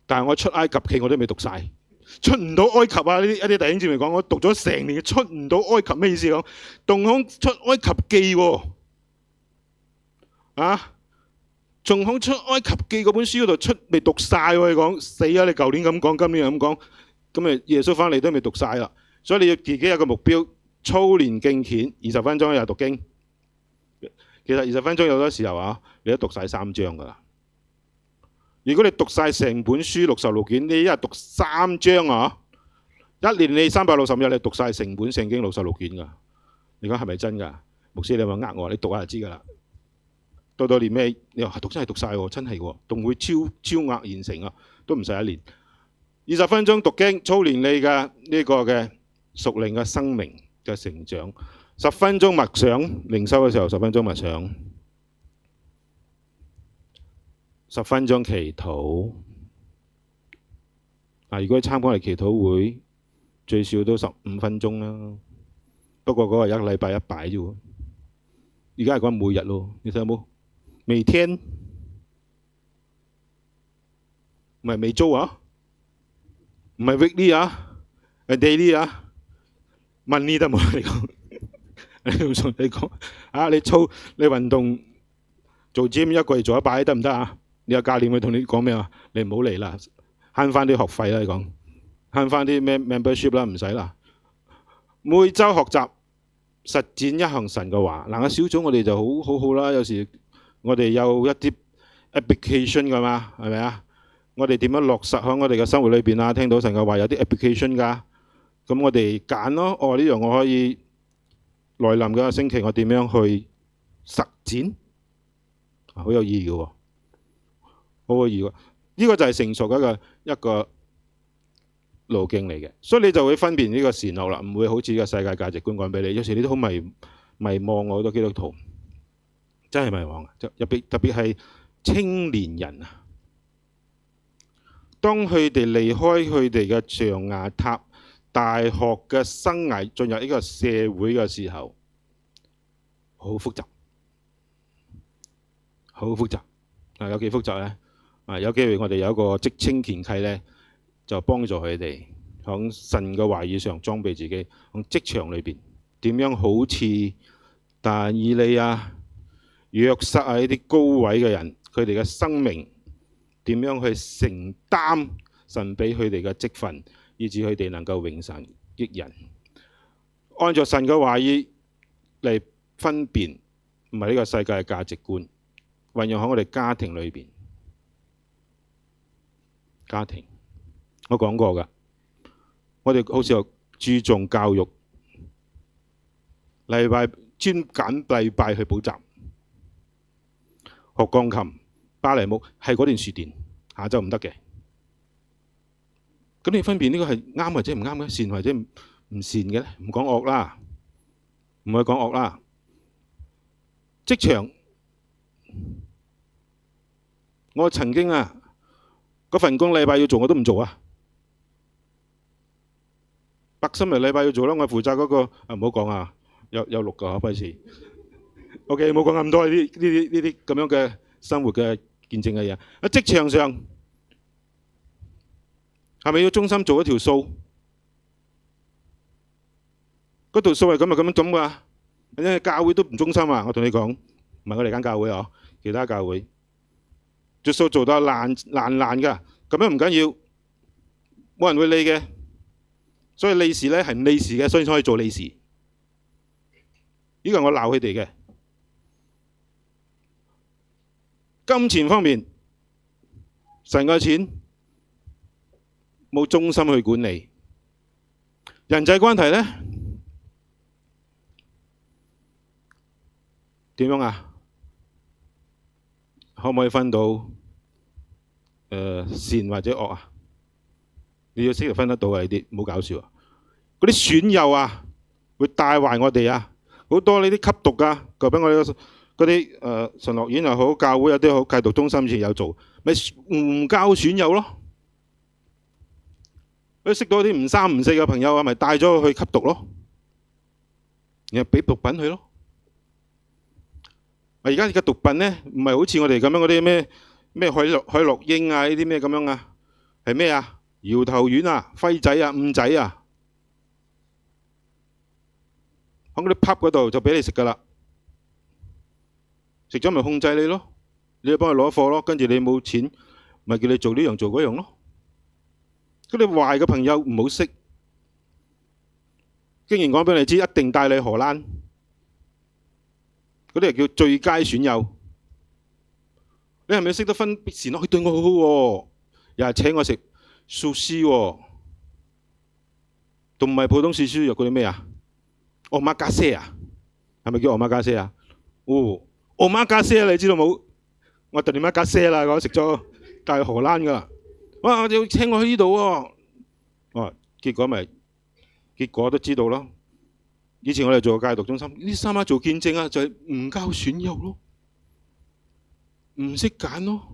但係我出埃及記我都未讀晒，出唔到埃及啊！呢啲一啲弟兄姊妹講，我讀咗成年出唔到埃及，咩意思講？仲講出埃及記喎，仲喺出埃及記嗰本書嗰度未讀晒喎，你講死啊！你舊年咁講，今年咁講，咁咪耶穌翻嚟都未讀晒啦。所以你要自己有個目標，操練敬虔，20分鐘一日讀經。其實20分鐘有好多時候你都讀晒3章噶啦。如果你讀晒成本書66卷，你一日讀3章啊，一年你365日你讀晒成本聖經66卷㗎。你講係咪真㗎？牧師你話呃我，你讀下就知㗎啦。到年尾你話讀真係讀晒喎，真係喎，仲會超額完成啊，都唔使1年。20分鐘讀經操練你嘅呢個嘅屬靈嘅生命嘅成長。10分鐘默想，靈修嘅時候10分鐘默想，10分鐘祈禱。如果參加我哋祈禱會，最少都15分鐘啦。不過嗰個1個禮拜1擺啫喎，而家係講每日咯。你睇有冇？每天唔係每週啊，唔係 weekly 啊，係 daily 啊，monthly 得冇你講。你講你操你運動做 gym 1個月做1擺得唔得啊？你有教練會同你講咩啊？你唔好嚟啦，慳翻啲學費啦。你講慳翻啲咩 membership 啦，唔使啦。每週學習實踐一項神嘅話。嗱，小組我哋就好啦。有時我哋有一啲 application 㗎嘛，係咪啊？我哋點樣落實喺我哋嘅生活裏邊啊？聽到神嘅話有啲 application 㗎，咁我哋揀咯。呢樣我可以來臨嘅星期我點樣去實踐？好有意義嘅喎，好有意義喎。呢個就係成熟嘅一個路徑嚟嘅，所以你就會分辨呢個善惡啦，唔會好似個世界價值觀講俾你。有時你都好迷惘，好多基督徒真係迷惘啊！特別係青年人啊，當佢哋離開佢哋嘅象牙塔大學嘅生涯，進入呢個社會嘅時候，好複雜，好複雜。有幾複雜呢？有機會我哋有一個職青團契呢，就幫助佢哋喺神嘅話語上裝備自己，喺職場裏邊點樣好似但以理啊、約瑟啊呢啲高位嘅人，佢哋嘅生命點樣去承擔神俾佢哋嘅職分，以致佢哋能夠榮神益人，按照神嘅話語嚟分辨，唔係呢個世界嘅價值觀，運用喺我哋家庭裏邊。家庭我講過㗎，我哋好似又注重教育，專揀禮拜去補習，學鋼琴、芭蕾舞係嗰段時段，下晝唔得嘅。咁你分辨呢個係啱或者唔啱嘅，善或者唔善嘅咧？唔講惡啦，唔係講惡啦。職場，我曾經嗰份工禮拜要做我都唔做啊！白心日禮拜要做啦，我負責嗰個唔好講啊，有6個費事。OK， 冇講咁多呢啲咁樣嘅生活嘅見證嘅嘢。喺職場上係咪要忠心做一條數？嗰條數係咁㗎。因為教會都唔忠心啊！我同你講，唔係我哋間教會啊，其他教會條數做到爛㗎，咁樣唔緊要，冇人會理嘅。所以利是咧係唔利是嘅，所以可以做利是。呢個係我鬧佢哋嘅。金錢方面，神嘅錢冇忠心去管理。人際關係呢，點樣啊？可唔可以分到善或者惡啊？你要識得分得到啊！呢啲唔好搞笑啊！嗰啲損友啊，會帶壞我哋啊！好多呢啲吸毒啊，就俾我哋嗰啲神樂院又好，教會有啲好戒毒中心前有做，咪唔交損友咯。佢識到啲唔三唔四嘅朋友啊，咪帶咗去吸毒咯，然後俾毒品佢咯。而家嘅毒品咧，唔係好似我哋咁樣嗰啲咩海洛因啊，呢啲咩咁樣啊，係咩啊？搖頭丸啊、輝仔啊、五仔啊，喺嗰啲 pub 嗰度就俾你食㗎啦。食咗咪控制你咯，你就幫佢攞貨咯，跟住你冇錢，咪叫你做呢樣做嗰樣咯。嗰啲壞嘅朋友唔好識，經驗講俾你知，一定帶你荷蘭。嗰啲係叫最佳損友。你係咪識得分別善惡？佢對我好好喎，又係請我食素司喎，仲唔係普通素司肉嗰啲咩啊？奧馬加西啊，係咪叫奧馬加西啊？哦，奧馬加西你知道冇？我特點馬加西啦，我食咗，但係荷蘭㗎。哇！我要請我去呢度喎。哦，結果都知道咯。以前我哋做戒毒中心，呢三媽做見證啊，就係唔交損友咯，唔識揀咯。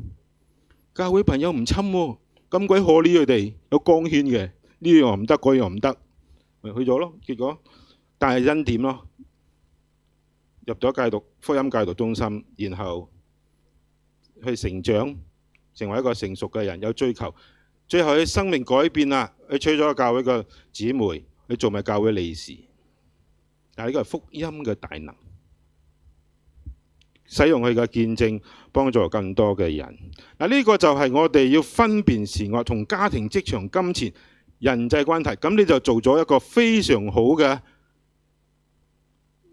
教會朋友唔侵喎，咁鬼可憐佢哋，有光圈嘅，呢樣又唔得，嗰樣又唔得，咪去咗咯。結果，但係恩典咯，入咗福音戒毒中心，然後去成長，成為一個成熟嘅人，有追求。最後佢生命改變啦，佢娶咗個教會嘅姊妹，佢做埋教會理事。但係呢個係福音嘅大能，使用佢嘅見證幫助更多嘅人。嗱，呢個就係我哋要分辨善惡，從家庭、職場、金錢、人際關係。咁你就做咗一個非常好嘅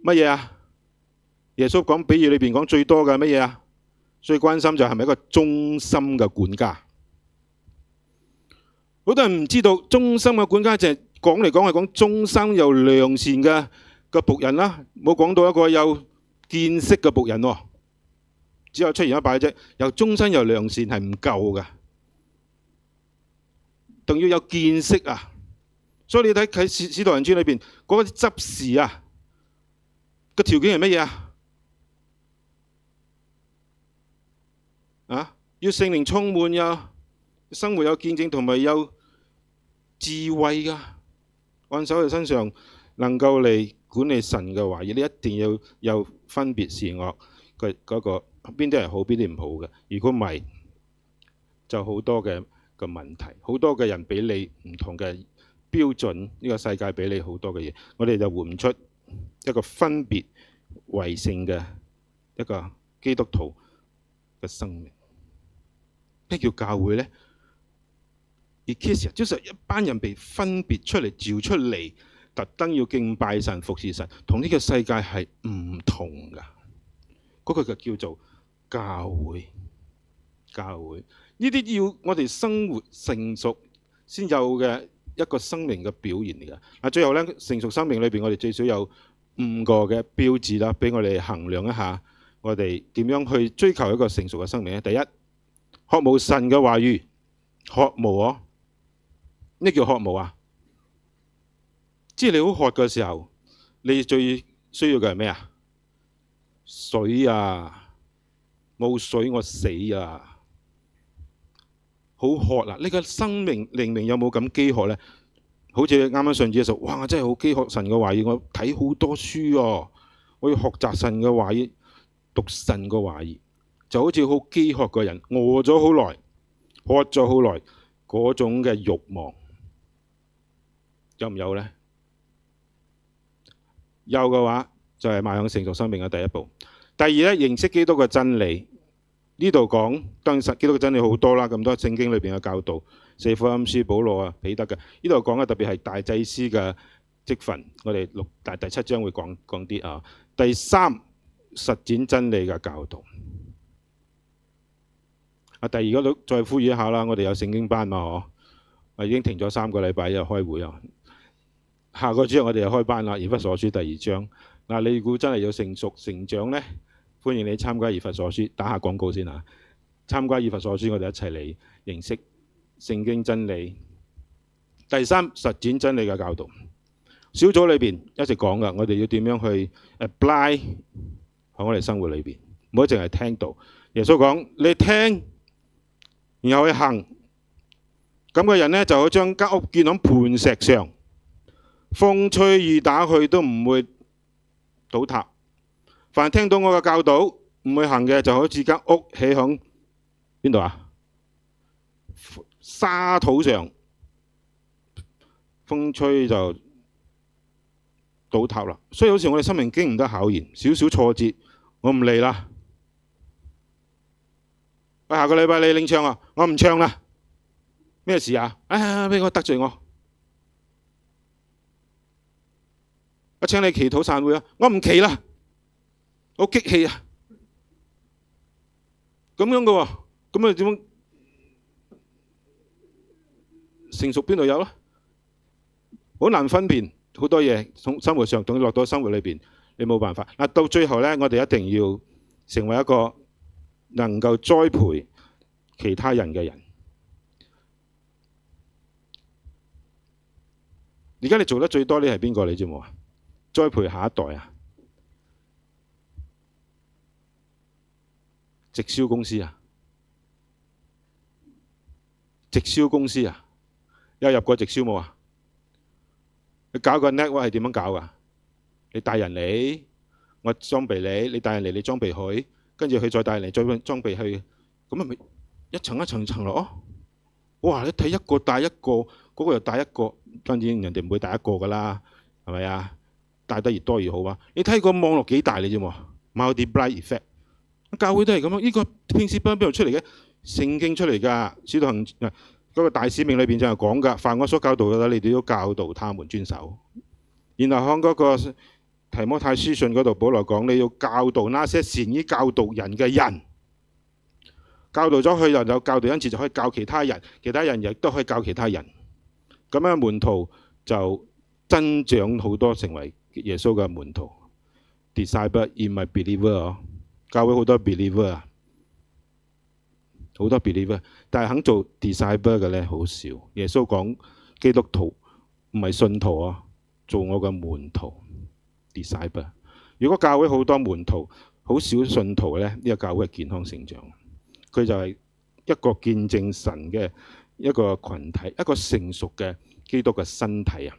乜嘢啊？耶穌講比喻裏邊講最多嘅乜嘢啊？最關心就係咪一個忠心嘅管家？好多人唔知道忠心嘅管家就係講嚟講係講忠心又良善嘅僕人啦，冇講到一個有見識嘅僕人喎，只有出現一擺啫。又忠心又良善係唔夠嘅，仲要有見識啊！所以你睇喺使徒行傳裏邊嗰啲執事啊，個條件係乜嘢啊？要聖靈充滿呀，生活有見證同埋有智慧㗎，按手喺身上能夠嚟管理神嘅話語，你一定要有分別善惡嘅嗰個邊啲係好，邊啲唔好嘅。如果唔係，就好多嘅問題，好多嘅人俾你唔同嘅標準，呢個世界俾你好多嘅嘢，我哋就活唔出一個分別為聖嘅一個基督徒嘅生命。咩叫教會呢？Ecclesia就是一班人被分別出嚟，召出嚟，特登要敬拜神、服侍神，同呢個世界係唔同㗎。嗰個就叫做教會。教會呢啲要我哋生活成熟先有嘅一個生命嘅表現嚟㗎。最後呢，成熟生命裏邊，我哋最少有5個嘅標誌啦，俾我哋衡量一下，我哋點樣去追求一個成熟嘅生命呢？第一，渴慕神嘅話語，渴慕啊！咩叫渴慕啊？即係你好渴嘅時候，你最需要嘅係咩啊？水啊！冇水我死啊！好渴啊！呢個生命靈命有冇咁飢渴呢？好似啱啱上次嘅時候，哇！我真係好飢渴神嘅話語，我睇好多書哦，我要學習神嘅話語，讀神嘅話語，就好似好飢渴嘅人，餓咗好耐，渴咗好耐嗰種嘅慾望，有唔有呢？有嘅話，就係邁向成熟生命嘅第一步。第二呢，認識基督嘅真理。呢度講當然基督嘅真理好多啦，咁多聖經裏邊嘅教導，四福音書、保羅啊、彼得嘅。呢度講嘅特別係大祭司嘅職分，我哋第7章會講啲啊。第三，實踐真理嘅教導。第二嗰度再呼籲一下啦，我哋有聖經班嘛，嗬，我已經停咗3個禮拜又開會啊。下個主日我哋又開班啦，以弗所書第2章。嗱，你估真係要成熟成長呢？歡迎你參加以弗所書，打下廣告先啊！參加以弗所書，我哋一齊嚟認識聖經真理。第三，實踐真理嘅教導。小組裏邊一直講噶，我哋要點樣去 apply 喺我哋生活裏邊，唔好淨係聽到。耶穌講：你聽，然後去行。咁嘅人呢，就好將間屋建喺磐石上，風吹雨打去都唔會倒塌。凡聽到我嘅教導唔會行嘅，就好似間屋起響邊度啊？沙土上，風吹就倒塌啦。所以好似我哋生命經唔得考驗，少少挫折，我唔嚟啦。下個禮拜你領唱啊，我唔唱啦。咩事啊？俾我得罪我。我請你祈禱散會啊，我唔祈啦。好激氣啊！咁樣嘅喎，咁啊點樣成熟邊度有咧？好難分辨好多嘢，從生活上同落到生活裏邊，你冇辦法。嗱，到最後咧，我哋一定要成為一個能夠栽培其他人嘅人。而家你做得最多，你係邊個？你知冇啊？栽培下一代啊！直銷公司啊！直銷公司啊！有入過直銷冇啊？你搞個 network 係點樣搞噶？你帶人嚟，我裝備你；你帶人嚟，你裝備佢，跟住佢再帶人嚟，再裝備佢，咁咪一層一層層落哦。哇！你睇一個帶一個，嗰個又帶一個，當然人哋唔會帶一個噶啦，係咪啊？帶得越多越好啊！你睇個網絡幾大你知冇？Multiply effect， 教會都係咁樣。呢個平時邊度出嚟嘅？聖經出嚟㗎，使徒行嗰個大使命裏邊就係講㗎，凡我所教導嘅咧，你哋都教導他們遵守。然後喺嗰個提摩太書信嗰度，保羅講你要教導那些善於教導人嘅人。教導咗佢，又有教導恩賜，就可以教其他人，其他人亦都可以教其他人。咁樣門徒就增長好多，成為耶穌嘅門徒。Disciple in my believer， 教會好多 believer 啊，好多 believer， 但係肯做 disciple 嘅咧好少。耶穌講基督徒唔係信徒啊，做我嘅門徒 disciple。如果教會好多門徒，好少信徒咧，呢個教會係健康成長。佢就係一個見證神嘅一個群體，一個成熟嘅基督嘅身體啊，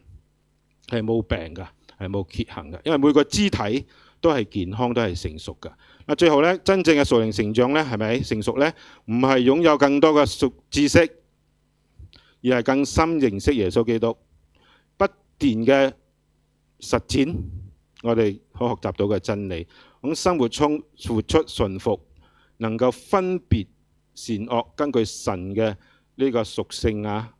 係冇病㗎，係冇缺陷㗎，因為每個肢體都係健康，都係成熟㗎。嗱，最後咧，真正嘅屬靈成長咧，係咪成熟咧？唔係擁有更多嘅知識，而係更深認識耶穌基督，不斷嘅實踐我哋可學習到嘅真理，喺生活中活出順服。能夠分別善惡，根據神嘅呢個屬性啊，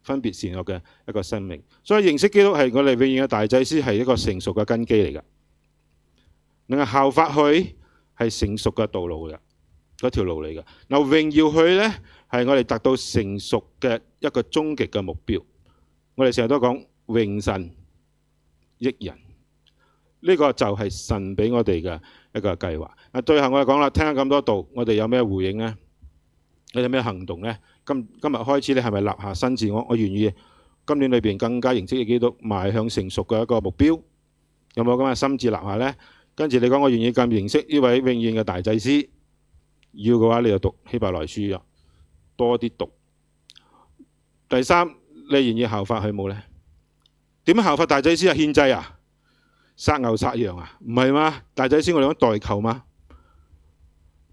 分別善惡嘅一個生命。所以認識基督係我哋永遠嘅大祭司，係一個成熟嘅根基嚟㗎。另外效法佢係成熟嘅道路㗎，嗰條路嚟㗎。嗱，榮耀佢呢係我哋達到成熟嘅一個終極嘅目標。我哋成日都講榮神益人，呢個就係神俾我哋嘅一個計劃。最後我哋講啦，聽咗咁多道，我哋有咩回應呢？你有咩行動呢？今日開始你係咪立下新志？我願意今年裏邊更加認識基督，邁向成熟嘅一個目標。有冇咁嘅心志立下呢？跟住你講我願意咁認識呢位永遠嘅大祭司，要嘅話你就讀希伯來書啊，多啲讀。第三，你願意效法佢冇呢？點樣效法大祭司啊？獻祭啊？殺牛殺羊啊？唔係嘛？大祭司我哋講代求嘛。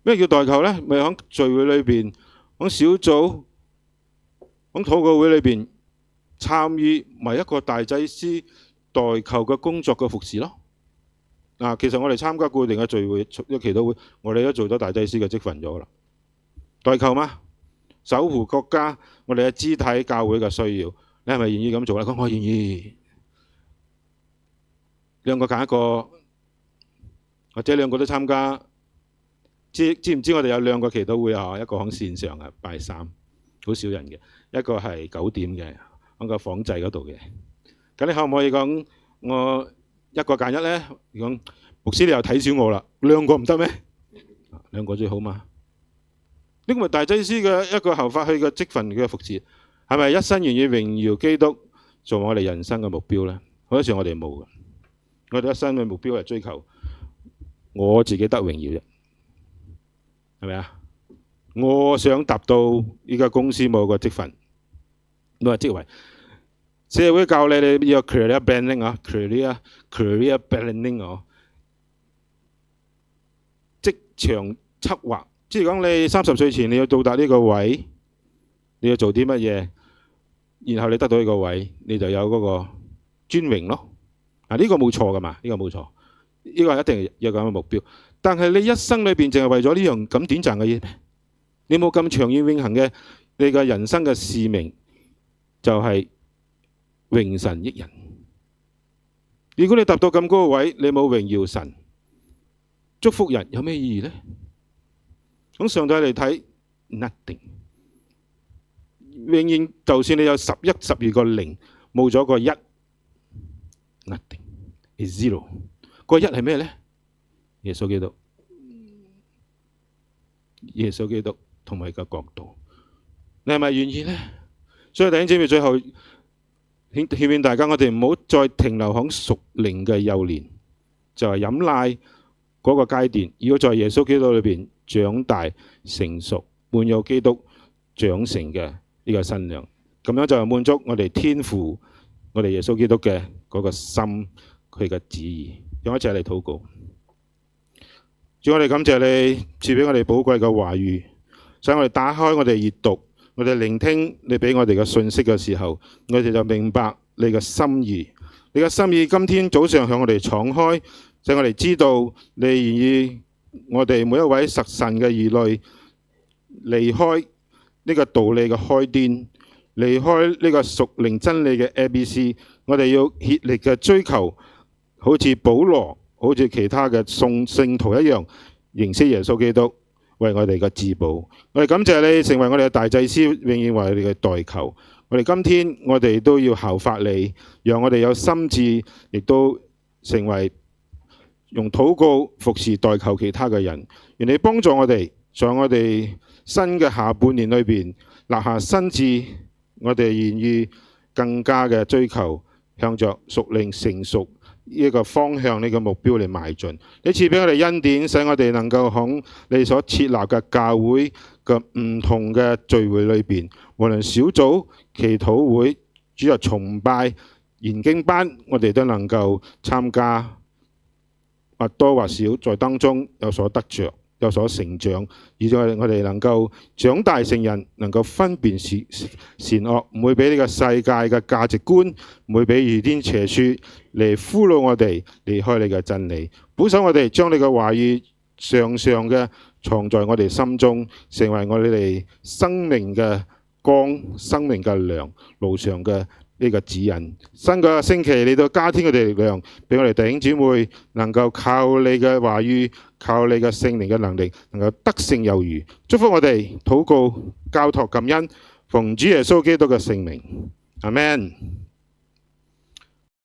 咩叫代求呢？咪喺聚會裏邊，喺小組，喺禱告會裏邊參與埋一個大祭司代求嘅工作嘅服侍咯。嗱，其實我哋參加固定嘅聚會、一祈禱會，我哋都做咗大祭司嘅職份咗啦。代求嘛，守護國家，我哋嘅肢體教會嘅需要，你係咪願意咁做咧？講我願意。兩個揀一個，或者兩個都參加。知唔知我哋有兩個祈禱會啊？一個喺線上嘅拜三，好少人嘅；一個係9點嘅，喺個房際嗰度嘅。咁你可唔可以講我一個揀一咧？講牧師你又睇小我啦，兩個唔得咩？兩個最好嘛。呢個咪大祭司嘅一個效法佢嘅職份嘅服侍，係咪一生願意榮耀基督做我哋人生嘅目標咧？好多時我哋冇嘅，我哋一生嘅目標係追求我自己得榮耀啫。係咪啊？我想達到依家公司某個職份，冇話職位。社會教你要 career branding 啊 ，career branding 啊，職場策劃，即係講你30歲前你要到達呢個位，你要做啲乜嘢，然後你得到呢個位，你就有嗰個尊榮咯。嗱，呢個冇錯噶嘛，呢個冇錯，呢個一定係有咁嘅目標。但係你一生裏邊淨係為咗呢樣咁短暫嘅嘢，你冇咁長遠永恆嘅你嘅人生嘅使命，就係榮神益人。如果你達到咁高嘅位，你冇榮耀神、祝福人，有咩意義呢？從上帝嚟睇 nothing， 永遠就算你有11、12個零，冇咗個一 nothing is zero。個一係咩呢？耶穌基督，耶穌基督同埋個國度，你係咪願意呢？所以弟兄姊妹，最後勸勉大家，我哋唔好再停留喺屬靈嘅幼年，就係飲奶嗰個階段，要在耶穌基督裏邊長大成熟，滿有基督長成嘅呢個新娘，咁樣就係滿足我哋天父、我哋耶穌基督嘅嗰個心，佢嘅旨意。讓我一齊嚟禱告。主，我哋感謝你賜俾我哋寶貴嘅話語，使我哋打開我哋閱讀，我哋聆聽你俾我哋嘅信息嘅時候，我哋就明白你嘅心意。你嘅心意今天早上向我哋敞開，使我哋知道你願意我哋每一位實神嘅兒女離開呢個道理嘅開端，離開呢個屬靈真理嘅 ABC， 我哋要竭力嘅追求，好似保羅，好似其他嘅聖徒一樣，認識耶穌基督為我哋嘅至寶。我哋感謝你成為我哋嘅大祭司，永遠為我哋嘅代求。我哋今天我哋都要效法你，讓我哋有心志，亦都成為用禱告服侍代求其他嘅人。願你幫助我哋，在我哋新嘅下半年裏邊立下新志，我哋願意更加嘅追求，向着屬靈成熟呢個方向，呢個目標嚟邁進。你賜俾我哋恩典，使我哋能夠喺你所設立嘅教會嘅唔同嘅聚會裏邊，無論小組、祈禱會、主日崇拜、研經班，我哋都能夠參加，或多或少在當中有所得着，有所成長，以致我哋能夠長大成人，能夠分辨善惡，唔會俾呢個世界嘅價值觀，唔會俾異端邪說嚟俘虜我哋離開你嘅真理。保守我哋將你嘅話語常常嘅藏在我哋心中，成為我哋生命嘅光、生命嘅亮，路上嘅呢個指引。新嘅星期你都加添我哋力量，俾我哋弟兄姊妹能夠靠你嘅話語，靠你嘅聖靈嘅能力，能夠得勝有餘。祝福我哋禱告交託感恩，奉主耶穌基督嘅聖名，阿們。